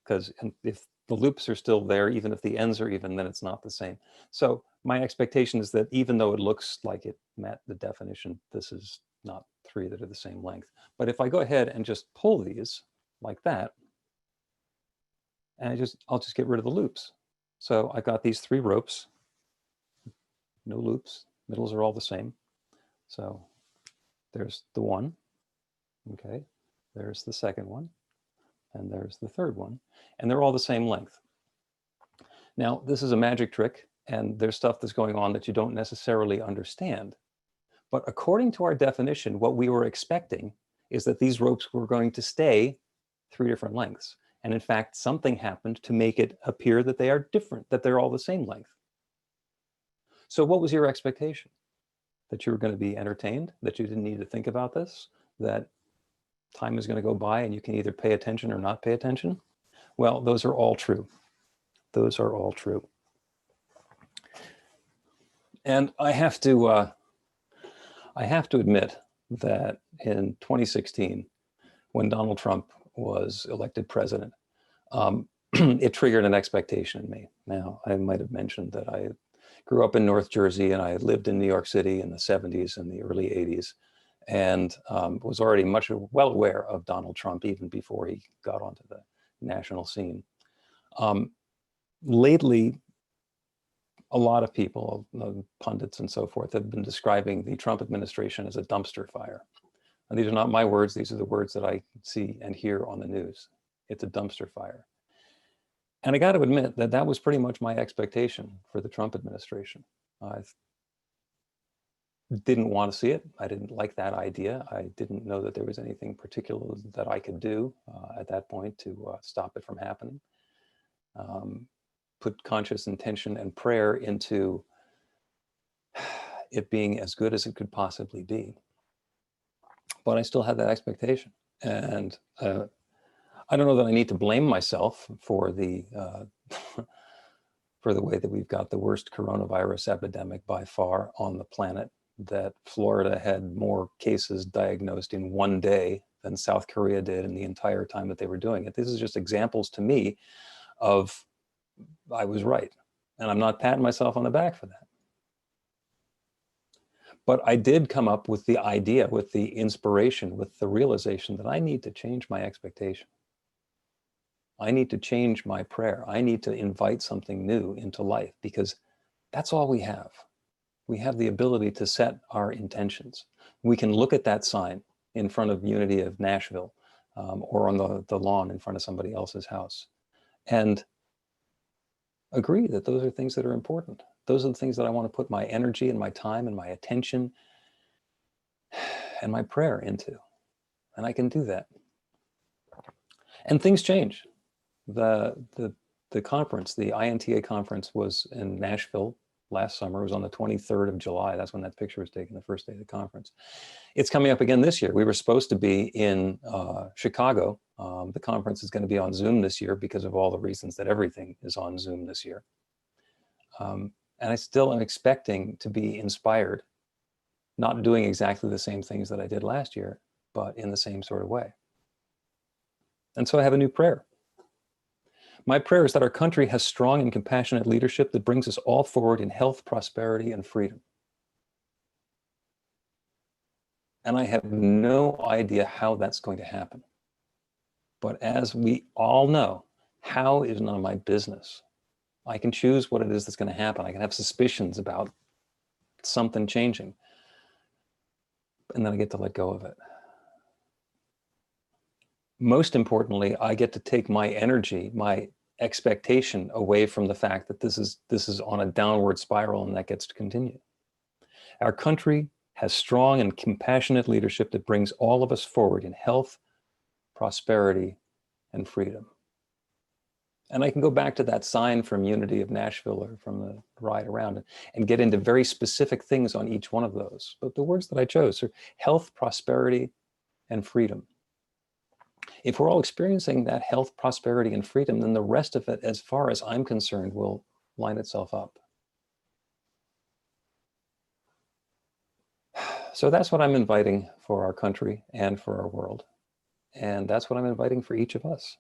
because if the loops are still there, even if the ends are even, then it's not the same. So my expectation is that even though it looks like it met the definition, this is not three that are the same length. But if I go ahead and just pull these like that, and I'll just get rid of the loops. So I got these three ropes, no loops, middles are all the same. So there's the one, okay, there's the second one, and there's the third one, and they're all the same length. Now, this is a magic trick, and there's stuff that's going on that you don't necessarily understand. But according to our definition, what we were expecting is that these ropes were going to stay three different lengths. And in fact, something happened to make it appear that they are different, that they're all the same length. So what was your expectation? That you were going to be entertained, that you didn't need to think about this, that time is going to go by and you can either pay attention or not pay attention? Well, those are all true. Those are all true. And I have to admit that in 2016, when Donald Trump was elected president, it triggered an expectation in me. Now, I might have mentioned that I grew up in North Jersey and I lived in New York City in the 70s and the early 80s, and was already well aware of Donald Trump even before he got onto the national scene. Lately, a lot of people, pundits and so forth, have been describing the Trump administration as a dumpster fire. And these are not my words, these are the words that I see and hear on the news. It's a dumpster fire. And I got to admit that that was pretty much my expectation for the Trump administration. I didn't want to see it. I didn't like that idea. I didn't know that there was anything particular that I could do at that point to stop it from happening. Put conscious intention and prayer into it being as good as it could possibly be. But I still had that expectation. And I don't know that I need to blame myself for the for the way that we've got the worst coronavirus epidemic by far on the planet, that Florida had more cases diagnosed in one day than South Korea did in the entire time that they were doing it. This is just examples to me of I was right. And I'm not patting myself on the back for that. But I did come up with the idea, with the inspiration, with the realization that I need to change my expectation. I need to change my prayer. I need to invite something new into life, because that's all we have. We have the ability to set our intentions. We can look at that sign in front of Unity of Nashville or on the lawn in front of somebody else's house and agree that those are things that are important. Those are the things that I want to put my energy and my time and my attention and my prayer into. And I can do that. And things change. The conference, the INTA conference, was in Nashville last summer. It was on the 23rd of July. That's when that picture was taken, the first day of the conference. It's coming up again this year. We were supposed to be in Chicago. The conference is going to be on Zoom this year because of all the reasons that everything is on Zoom this year. And I still am expecting to be inspired, not doing exactly the same things that I did last year, but in the same sort of way. And so I have a new prayer. My prayer is that our country has strong and compassionate leadership that brings us all forward in health, prosperity, and freedom. And I have no idea how that's going to happen. But as we all know, how is none of my business. I can choose what it is that's going to happen. I can have suspicions about something changing. And then I get to let go of it. Most importantly, I get to take my energy, my expectation away from the fact that this is on a downward spiral and that gets to continue. Our country has strong and compassionate leadership that brings all of us forward in health, prosperity, and freedom. And I can go back to that sign from Unity of Nashville or from the ride around and get into very specific things on each one of those. But the words that I chose are health, prosperity, and freedom. If we're all experiencing that health, prosperity, and freedom, then the rest of it, as far as I'm concerned, will line itself up. So that's what I'm inviting for our country and for our world. And that's what I'm inviting for each of us.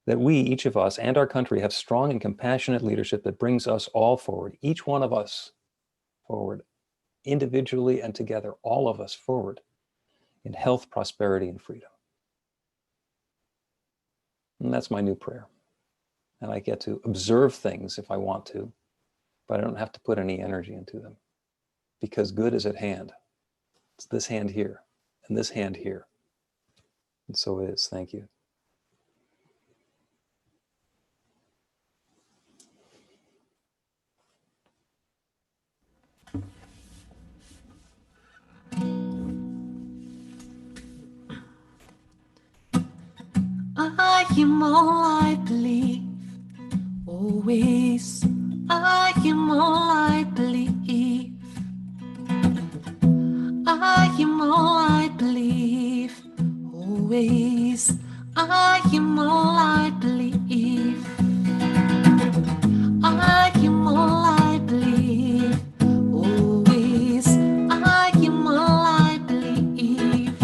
That we, each of us and our country, have strong and compassionate leadership that brings us all forward, each one of us forward, individually and together, all of us forward in health, prosperity, and freedom. And that's my new prayer. And I get to observe things if I want to, but I don't have to put any energy into them because good is at hand. It's this hand here and this hand here. And so it is. Thank you. I am all I believe, always. I am all I believe. I am all I believe, always. I am all I believe. I am all I believe, always. I am all I believe.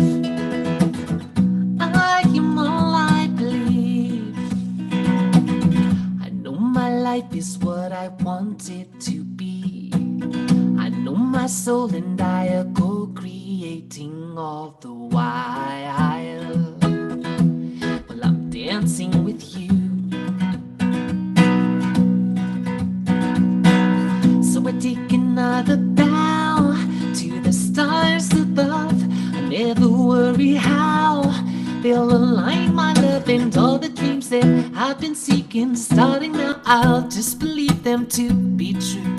I am all I believe. I know my life is what I want it to be. I know my soul and I are co-creating all the while. Well, I'm dancing with you. So I take another bow to the stars above. I never worry how they'll align my love and all the dreams that I've been seeking. Starting now, I'll just believe them to be true.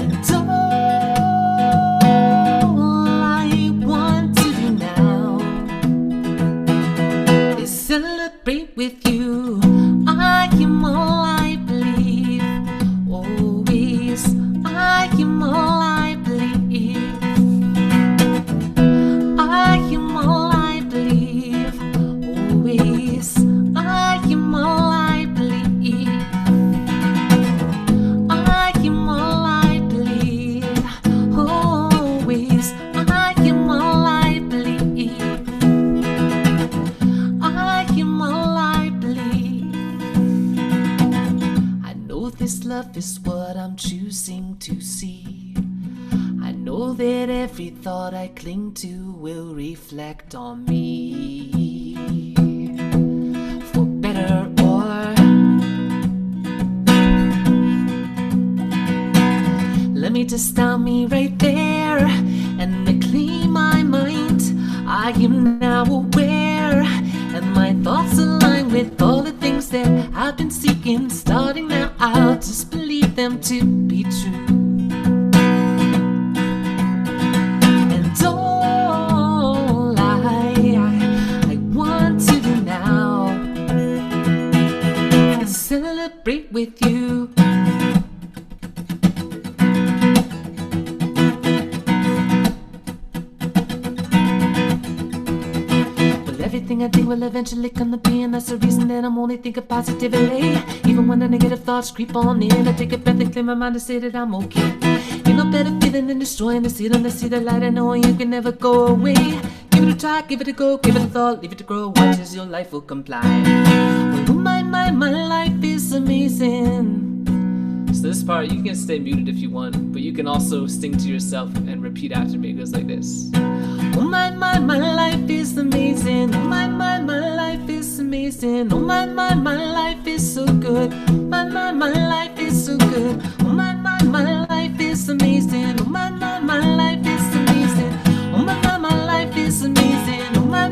And all I want to do now is celebrate with you. I am all I believe, always. I am all I believe. I am all I believe, always. I am all I believe. I am all I believe, always. I am all I believe. I am all I believe. I know this love is what I'm choosing to see. I know that every thought I cling to will reflect on me, for better or let me just stop me right there and reclaim my mind. I am now aware and my thoughts align with all the things that I've been seeking. Starting now, I'll just believe them to be true. And all I want to do now is celebrate with you. Everything I think will eventually come to be, and that's the reason that I'm only thinking positively. Even when the negative thoughts creep on in, I take a breath and clear my mind to say that I'm okay. Ain't no better feeling than destroying the seed and to see the light and knowing you can never go away. Give it a try, give it a go, give it a thought, leave it to grow. Watch as your life will comply. Well, my life is amazing. So this part, you can stay muted if you want, but you can also sing to yourself and repeat after me. It goes like this. Oh my life is amazing. Oh my life is amazing. Oh my life is so good. My life is so good. Oh my life is amazing. Oh my life is amazing. Oh my life is amazing. Oh my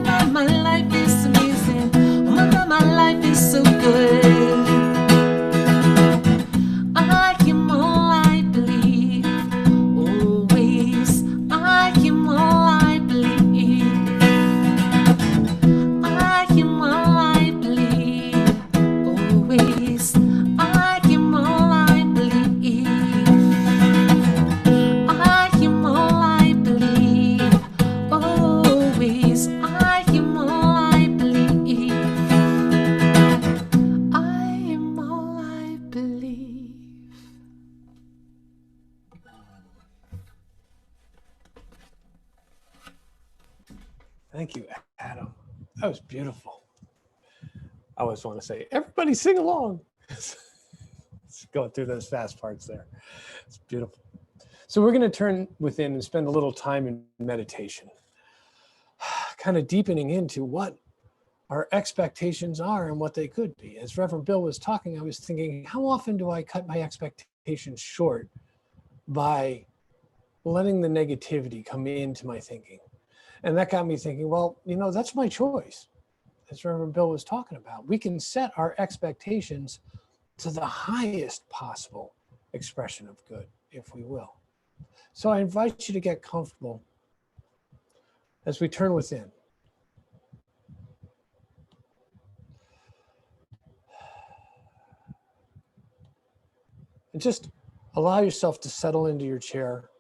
life is amazing. Oh my life is so good. I am all I believe. Always, I am all I believe. I am all I believe. Always, I am all I believe. I am all I believe. Always, I am all I believe. I am all I believe. Thank you, Adam. That was beautiful. I always want to say, everybody sing along. It's going through those fast parts there. It's beautiful. So we're going to turn within and spend a little time in meditation, kind of deepening into what our expectations are and what they could be. As Reverend Bill was talking, I was thinking, how often do I cut my expectations short by letting the negativity come into my thinking? And that got me thinking, well, you know, that's my choice. As Reverend Bill was talking about, we can set our expectations to the highest possible expression of good, if we will. So I invite you to get comfortable as we turn within. And just allow yourself to settle into your chair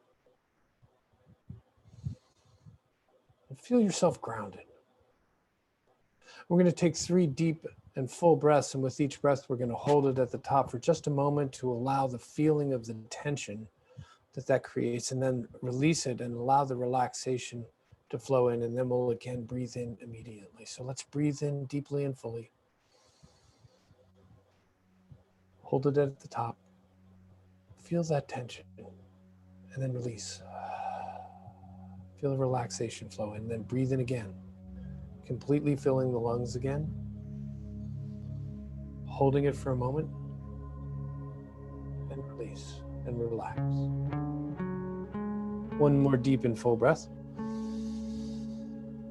and feel yourself grounded. We're going to take 3 deep and full breaths, and with each breath, we're going to hold it at the top for just a moment to allow the feeling of the tension that creates, and then release it and allow the relaxation to flow in, and then we'll again breathe in immediately. So let's breathe in deeply and fully. Hold it at the top. Feel that tension, and then release. Feel the relaxation flow in, and then breathe in again. Completely filling the lungs again. Holding it for a moment, and release and relax. One more deep and full breath.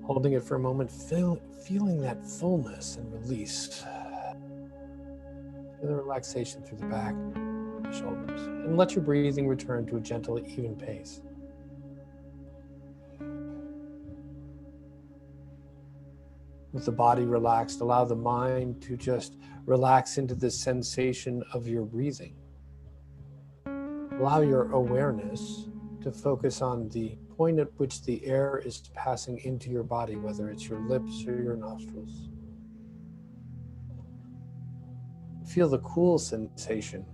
Holding it for a moment, feeling that fullness and release. Feel the relaxation through the back, the shoulders, and let your breathing return to a gentle, even pace. With the body relaxed, allow the mind to just relax into the sensation of your breathing. Allow your awareness to focus on the point at which the air is passing into your body, whether it's your lips or your nostrils. Feel the cool sensation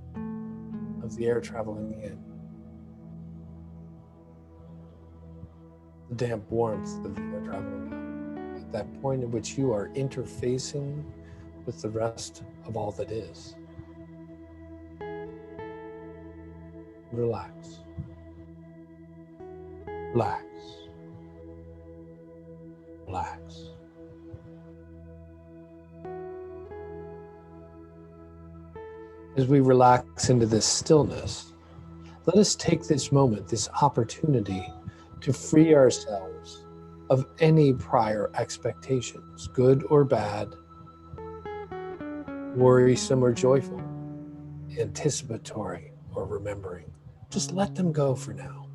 of the air traveling in. The damp warmth of the air traveling out. At that point at which you are interfacing with the rest of all that is. Relax. Relax. Relax. As we relax into this stillness, let us take this moment, this opportunity to free ourselves of any prior expectations, good or bad, worrisome or joyful, anticipatory or remembering. Just let them go for now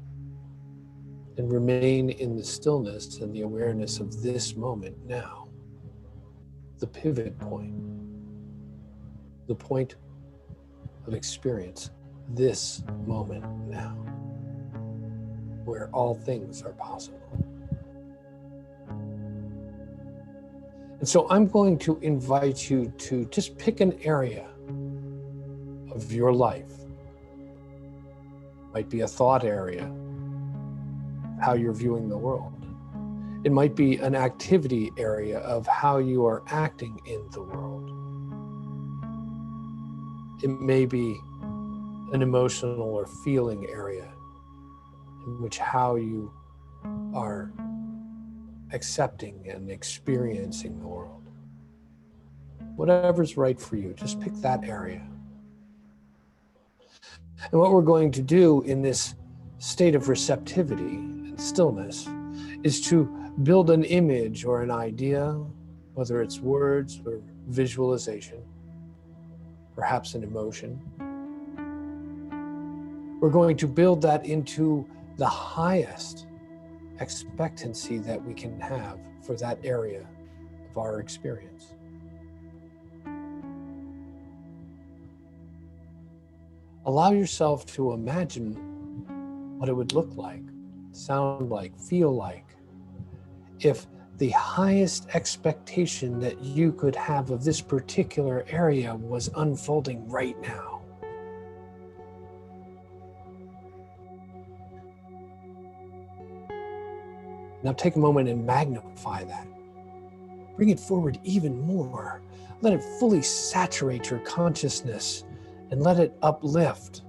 and remain in the stillness and the awareness of this moment now, the pivot point, the point of experience, this moment now, where all things are possible. And so I'm going to invite you to just pick an area of your life. It might be a thought area, how you're viewing the world. It might be an activity area of how you are acting in the world. It may be an emotional or feeling area in which how you are accepting and experiencing the world. Whatever's right for you, just pick that area. And what we're going to do in this state of receptivity and stillness is to build an image or an idea, whether it's words or visualization, perhaps an emotion. We're going to build that into the highest expectancy that we can have for that area of our experience. Allow yourself to imagine what it would look like, sound like, feel like, if the highest expectation that you could have of this particular area was unfolding right now. Now take a moment and magnify that. Bring it forward even more. Let it fully saturate your consciousness and let it uplift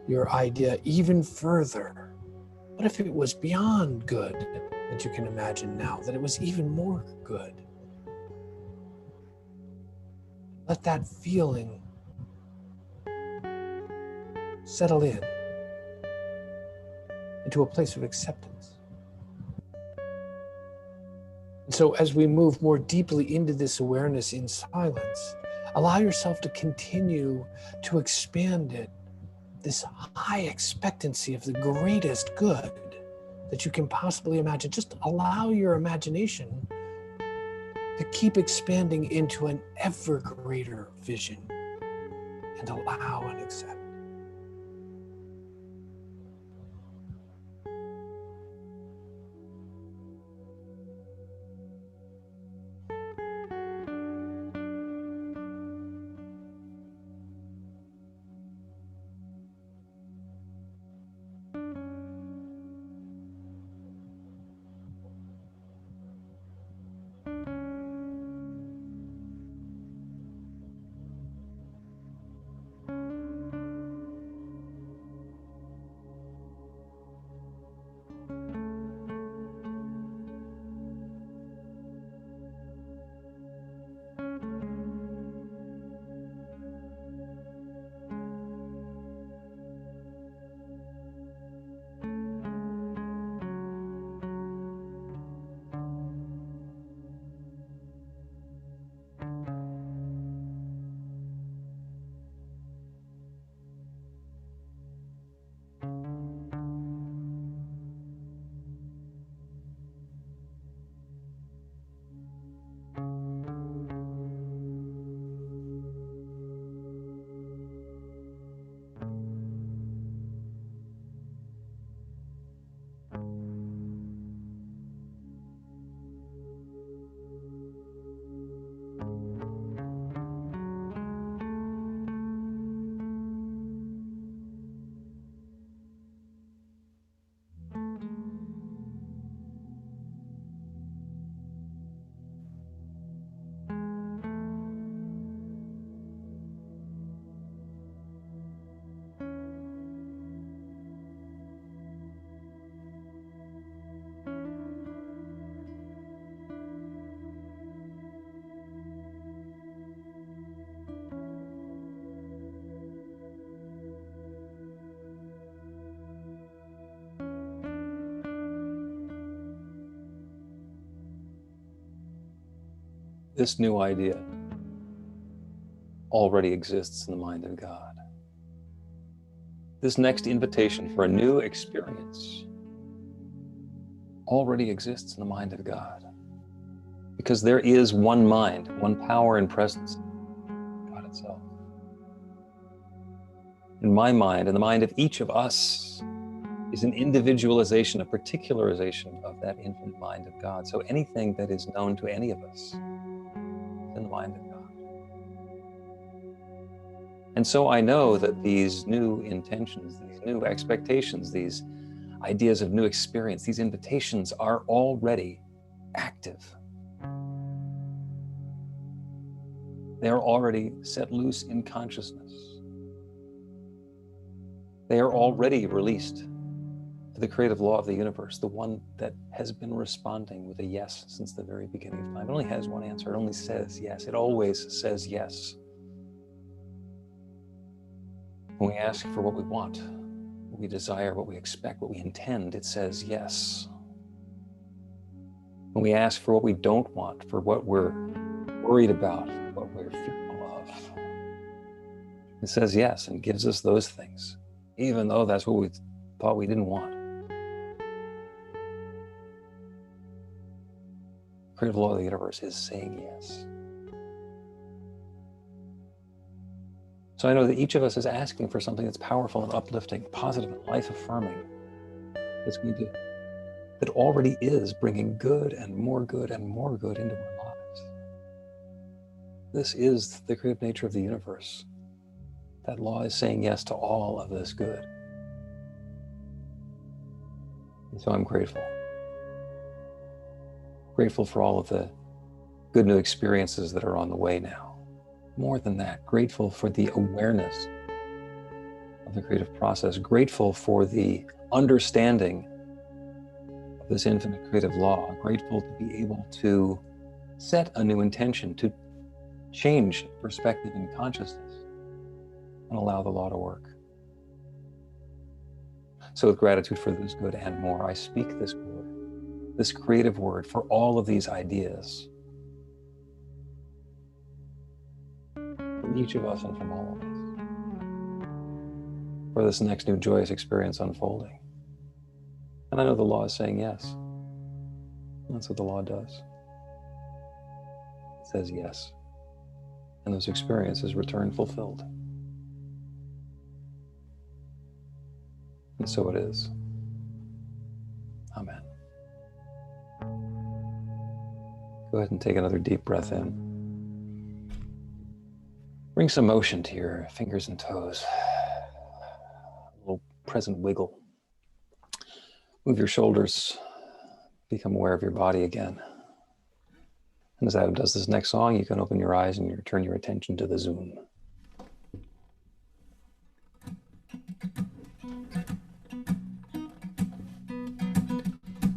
your idea even further. What if it was beyond good that you can imagine now, that it was even more good? Let that feeling settle in into a place of acceptance. And so as we move more deeply into this awareness in silence, allow yourself to continue to expand it, this high expectancy of the greatest good that you can possibly imagine. Just allow your imagination to keep expanding into an ever greater vision, and allow and accept. This new idea already exists in the mind of God. This next invitation for a new experience already exists in the mind of God. Because there is one mind, one power and presence, God itself. In my mind, in the mind of each of us, is an individualization, a particularization of that infinite mind of God. So anything that is known to any of us is in the mind of God. And so I know that these new intentions, these new expectations, these ideas of new experience, these invitations are already active. They are already set loose in consciousness. They are already released to the creative law of the universe, the one that has been responding with a yes since the very beginning of time. It only has one answer. It only says yes. It always says yes. When we ask for what we want, what we desire, what we expect, what we intend, it says yes. When we ask for what we don't want, for what we're worried about, what we're fearful of, it says yes and gives us those things, even though that's what we thought we didn't want. The creative law of the universe is saying yes. So I know that each of us is asking for something that's powerful and uplifting, positive and life-affirming, that already is bringing good and more good and more good into our lives. This is the creative nature of the universe. That law is saying yes to all of this good. And so I'm grateful. Grateful for all of the good new experiences that are on the way now. More than that, grateful for the awareness of the creative process, grateful for the understanding of this infinite creative law, grateful to be able to set a new intention, to change perspective and consciousness, and allow the law to work. So with gratitude for this good and more, I speak this word, this creative word for all of these ideas, from each of us and from all of us, for this next new joyous experience unfolding. And I know the law is saying yes. That's what the law does. It says yes. And those experiences return fulfilled. And so it is. Amen. Go ahead and take another deep breath in. Bring some motion to your fingers and toes. A little present wiggle. Move your shoulders. Become aware of your body again. And as Adam does this next song, you can open your eyes and turn your attention to the Zoom.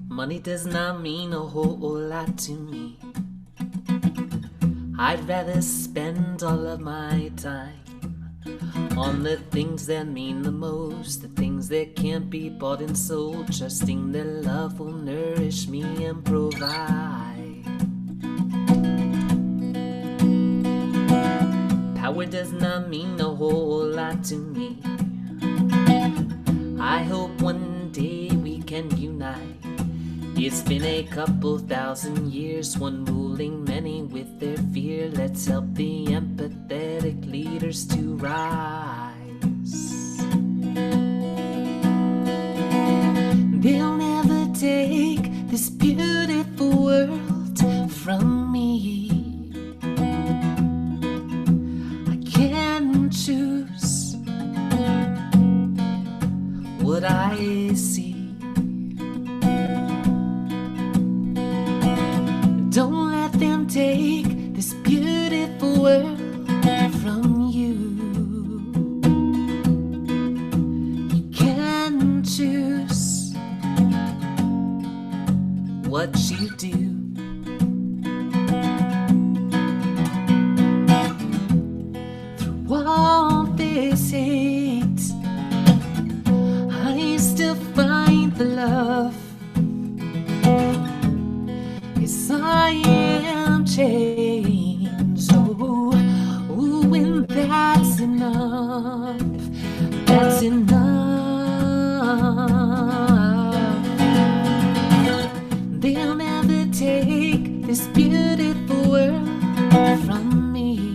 Money does not mean a whole lot to me. I'd rather spend all of my time on the things that mean the most, the things that can't be bought and sold, trusting that love will nourish me and provide. Power does not mean a whole lot to me. I hope one day we can unite. It's been a couple thousand years, one ruling many with their fear. Let's help the empathetic leaders to rise. They'll never take this beautiful world from me. I can choose what I see. Don't let them take this beautiful world from you. You can choose what you do. Through all this hate, I still find the love. Yes, I am changed. Oh, and that's enough. That's enough. They'll never take this beautiful world from me.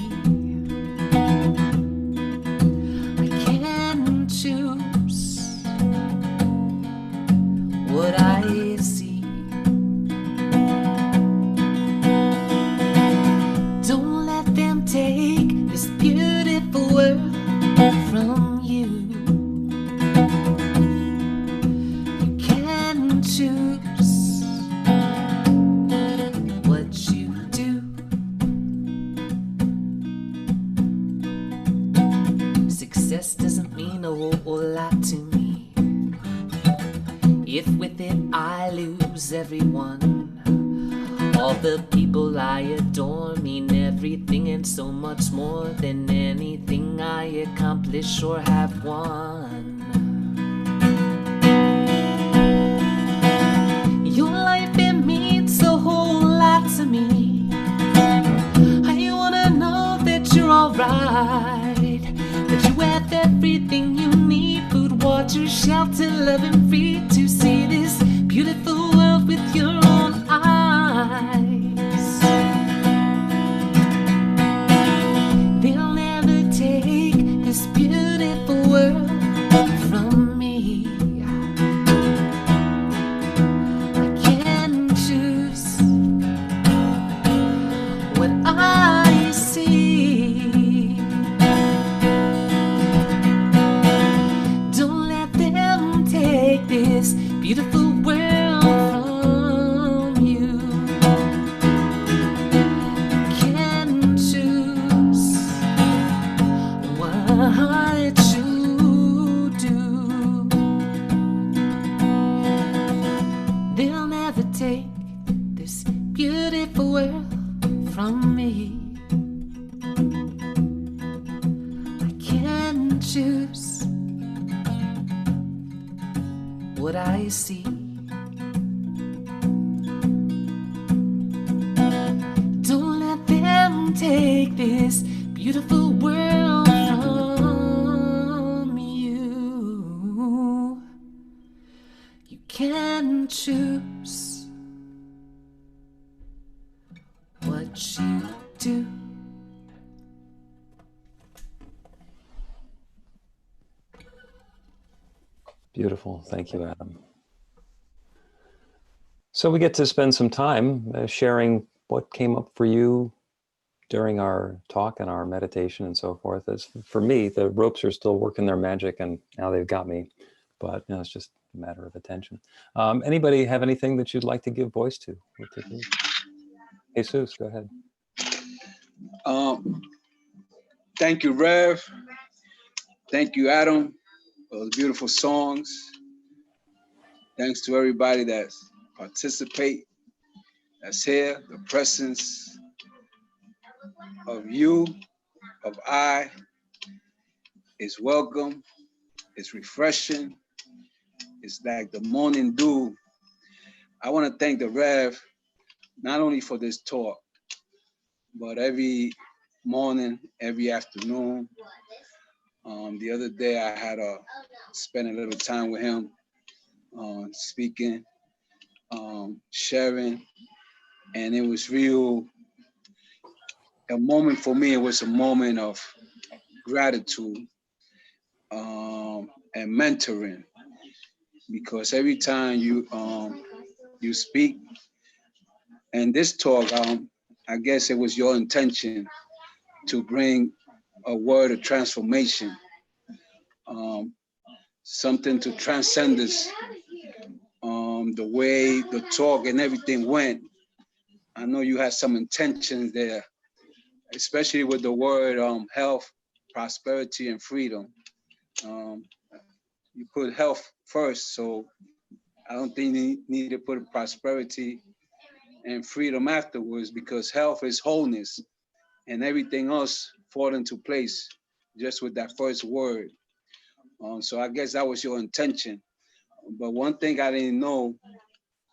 I can choose what I see. Don't let them take this beautiful world from you. You can choose what you do. Success doesn't mean a whole lot to if with it I lose everyone. All the people I adore mean everything and so much more than anything I accomplish or have won. Your life, it means a whole lot to me. I wanna know that you're alright, that you have everything you need, food, water, shelter, love, and free to see this beautiful world with your own eyes. They'll never take this beautiful world from me. I can choose what I see. Don't let them take this beautiful world from you. Can choose what you do. They'll never take this beautiful world from me. I can choose what I see. Don't let them take this beautiful world from you. You can choose what you do. Beautiful. Thank you, Adam. So we get to spend some time sharing what came up for you during our talk and our meditation and so forth. As for me, the ropes are still working their magic, and now they've got me. But it's just a matter of attention. Anybody have anything that you'd like to give voice to? We'll take it. Jesus, go ahead. Thank you, Rev. Thank you, Adam, for those beautiful songs. Thanks to everybody that's participate, that's here. The presence of you, of I, is welcome. It's refreshing. It's like the morning dew. I want to thank the Rev, not only for this talk, but every morning, every afternoon. The other day I had spend a little time with him, speaking, sharing, and it was a moment for me. It was a moment of gratitude and mentoring, because every time you speak, and this talk, I guess it was your intention to bring a word of transformation, something to transcend this. The way the talk and everything went, I know you had some intentions there, especially with the word health, prosperity, and freedom. You put health first, so I don't think you need to put prosperity and freedom afterwards, because health is wholeness, and everything else fall into place just with that first word. So I guess that was your intention. But one thing I didn't know,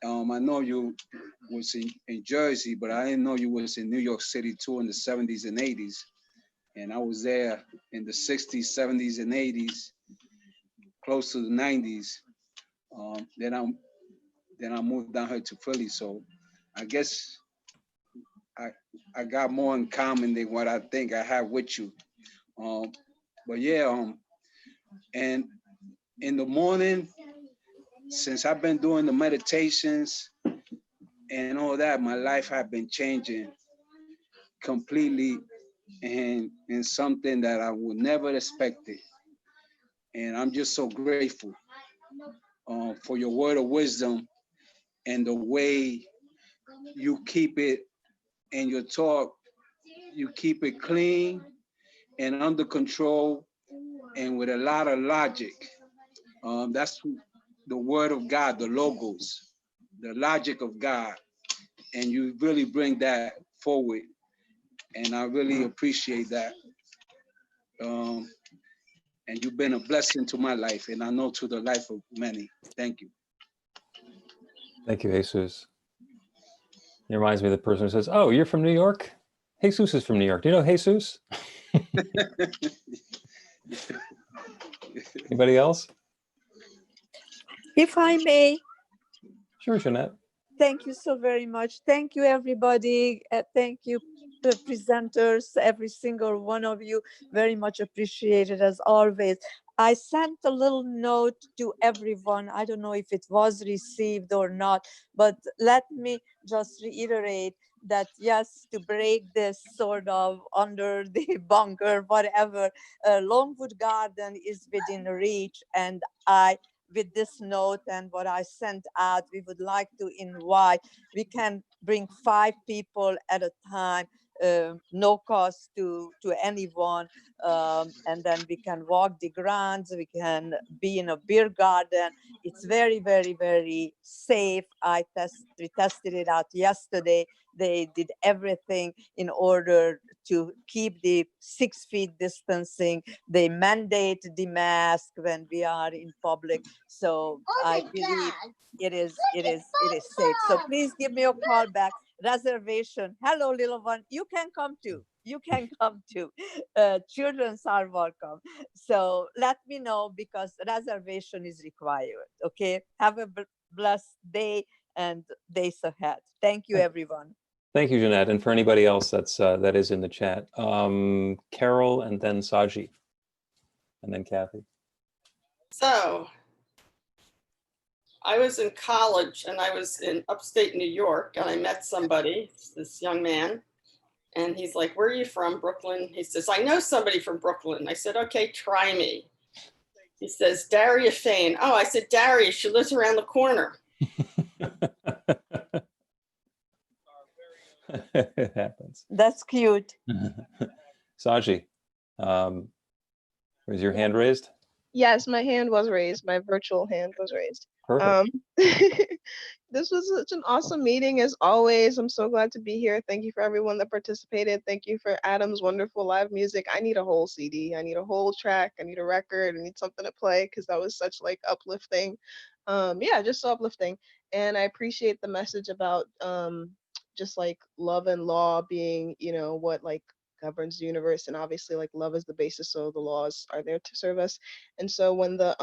I know you was in Jersey, but I didn't know you was in New York City too in the 70s and 80s. And I was there in the 60s, 70s, and 80s, close to the 90s. Then I moved down here to Philly. So I guess I got more in common than what I think I have with you. But yeah, and in the morning, since I've been doing the meditations and all that, my life has been changing completely, and in something that I would never expect it. And I'm just so grateful for your word of wisdom and the way you keep it in your talk. You keep it clean and under control and with a lot of logic. That's the word of God, the logos, the logic of God, and you really bring that forward. And I really appreciate that. And you've been a blessing to my life, and I know to the life of many. Thank you. Thank you, Jesus. It reminds me of the person who says, "Oh, you're from New York? Jesus is from New York. Do you know Jesus?" Anybody else? If I may, Sure, Jeanette. thank you so very much. Thank you, everybody. Thank you, the presenters, every single one of you. Very much appreciated as always. I sent a little note to everyone. I don't know if it was received or not, but let me just reiterate that yes, to break this sort of under the bunker, whatever, Longwood Garden is within reach, and with this note and what I sent out, we would like to invite, we can bring 5 people at a time, no cost to anyone. And then we can walk the grounds, we can be in a beer garden. It's very, very, very safe. We tested it out yesterday. They did everything in order to keep the 6 feet distancing. They mandate the mask when we are in public. So I believe it is safe. So please give me a call back. Reservation. Hello, little one. You can come too. You can come too. Children are welcome. So let me know because reservation is required. Okay. Have a blessed day and days ahead. Thank you, everyone. Thank you, Jeanette. And for anybody else that is in the chat, Carol and then Saji, and then Kathy. So I was in college and I was in upstate New York and I met somebody, this young man, and he's like, "Where are you from?" "Brooklyn." He says, "I know somebody from Brooklyn." I said, "Okay, try me." He says, "Daria Fain." "Oh," I said, "Daria, she lives around the corner." It happens. That's cute. Saji, was your hand raised? Yes, my hand was raised. My virtual hand was raised. Perfect. This was such an awesome meeting as always. I'm so glad to be here. Thank you for everyone that participated. Thank you for Adam's wonderful live music. I need a whole CD. I need a whole track. I need a record. I need something to play because that was such like uplifting. Yeah, just so uplifting. And I appreciate the message about just like love and law being, you know, what like governs the universe, and obviously like love is the basis, so the laws are there to serve us. And so when the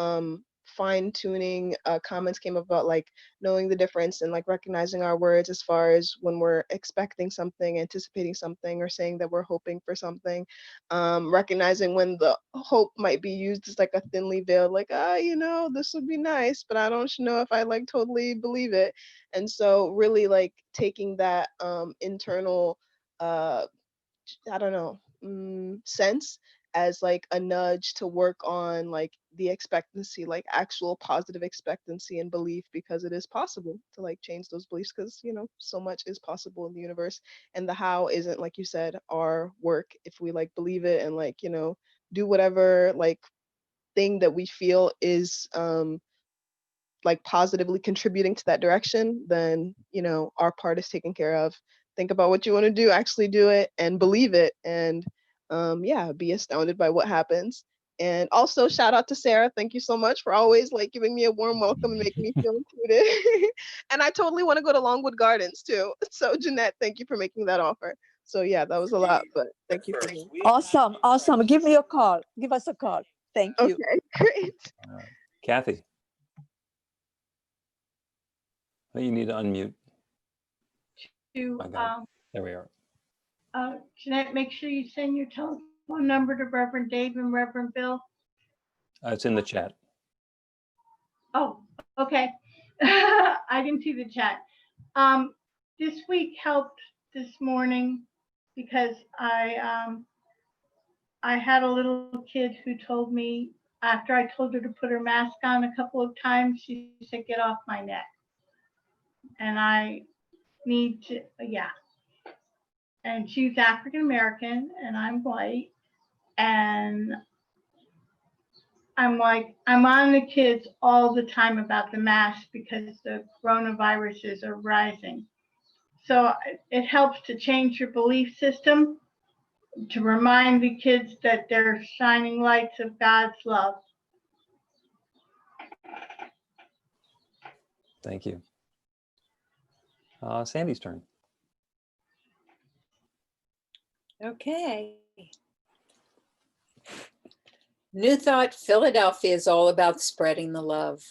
fine-tuning comments came about like knowing the difference and like recognizing our words as far as when we're expecting something, anticipating something, or saying that we're hoping for something, recognizing when the hope might be used as like a thinly veiled like, you know, this would be nice, but I don't know if I like totally believe it. And so really like taking that internal I don't know, sense as like a nudge to work on like the expectancy, like actual positive expectancy and belief, because it is possible to like change those beliefs, because you know so much is possible in the universe, and the how isn't, like you said, our work. If we like believe it and like, you know, do whatever like thing that we feel is like positively contributing to that direction, then you know our part is taken care of. Think about what you want to do, actually do it, and believe it, and yeah, be astounded by what happens. And also shout out to Sarah. Thank you so much for always like giving me a warm welcome and making me feel included. And I totally want to go to Longwood Gardens too. So Jeanette, thank you for making that offer. So yeah, that was a lot, but thank you for me. Awesome. Give me a call. Give us a call. Thank you. Okay, great. Kathy, I think you need to unmute. There we are. Jeanette, make sure you send your telephone number to Reverend Dave and Reverend Bill. It's in the chat. Oh, okay. I didn't see the chat. This week helped this morning because I had a little kid who told me after I told her to put her mask on a couple of times, she said, "Get off my neck." And I need to, yeah. And she's African American and I'm white. And I'm on the kids all the time about the mask because the coronaviruses are rising. So it helps to change your belief system, to remind the kids that they're shining lights of God's love. Thank you. Sandy's turn. Okay. New Thought Philadelphia is all about spreading the love.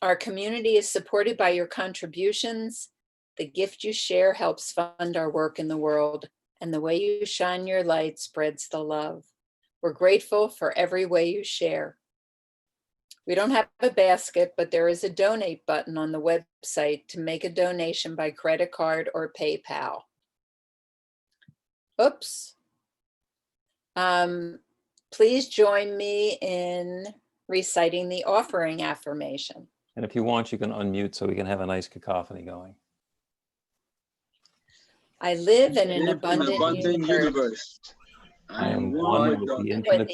Our community is supported by your contributions. The gift you share helps fund our work in the world, and the way you shine your light spreads the love. We're grateful for every way you share. We don't have a basket, but there is a donate button on the website to make a donation by credit card or PayPal. Oops. Please join me in reciting the offering affirmation. And if you want, you can unmute so we can have a nice cacophony going. I live in an abundant universe. I am one with the infinite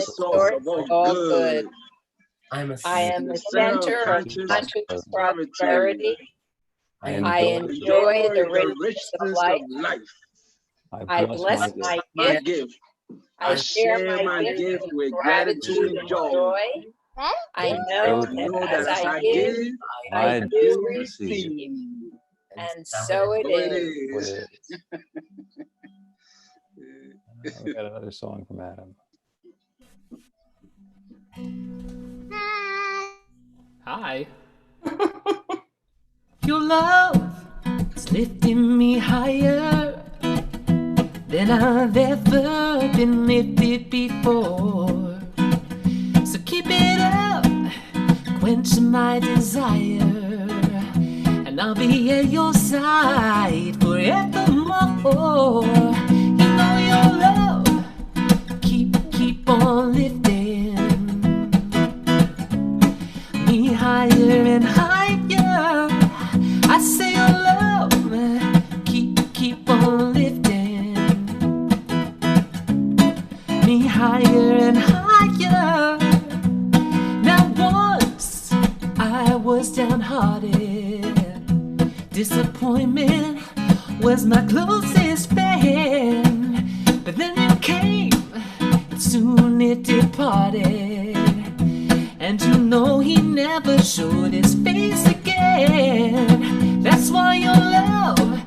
source of all good. I am the center of conscious prosperity. I enjoy the richness of life. I bless my gift. I share my gift with gratitude and joy. I know that as I give, I do receive. And so it is. We got another song from Adam. Hi. Your love is lifting me higher than I've ever been lifted before. So keep it up, quench my desire, and I'll be at your side forevermore. You know your love, keep on lifting me higher and higher. I say your love, keep on lifting me higher and higher. Now once I was downhearted. Disappointment was my closest friend. But then you came, and soon it departed. And you know he never showed his face again. That's why your love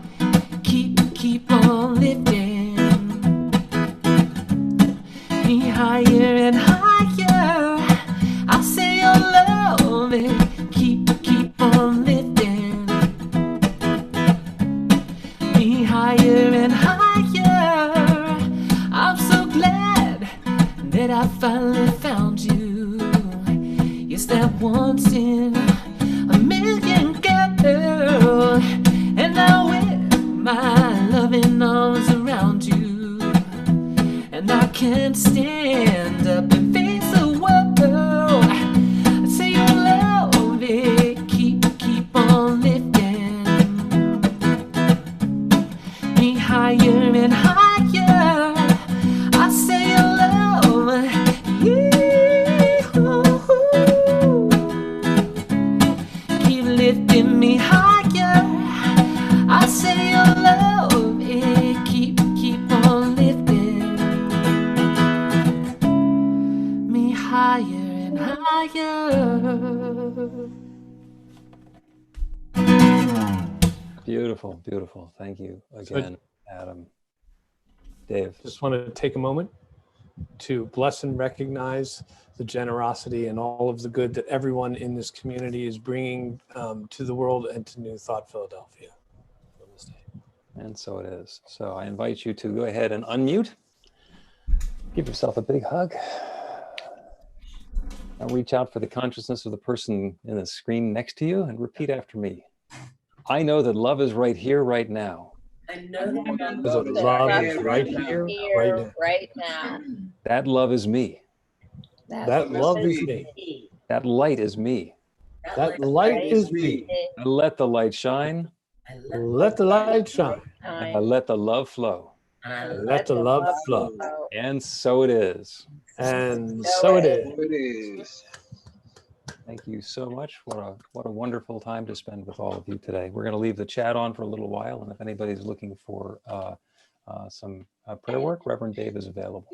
keep on lifting me higher and higher. I say your love keep on lifting me higher and higher. I'm so glad that I finally found you. It's that once in a million girl, and now with my loving arms around you, and I can't stand up and face the world. I say your love, keep on lifting me higher and higher. I say your love, keep lifting me higher. I say your love, keep on lifting me higher and higher. Beautiful, beautiful. Thank you again, Adam. Dave. Just want to take a moment to bless and recognize the generosity and all of the good that everyone in this community is bringing to the world and to New Thought Philadelphia. And so it is. So I invite you to go ahead and unmute. Give yourself a big hug. Now reach out for the consciousness of the person in the screen next to you and repeat after me. I know that love is right here, right now. I know that love is right here, right now. That love is me. That love is me. That light is me. That light is me. I let the light shine. Let the light shine. And I let the love flow. And let the love flow. And so it is. And so it is. It is. Thank you so much. What a wonderful time to spend with all of you today. We're going to leave the chat on for a little while, and if anybody's looking for some prayer work, Reverend Dave is available.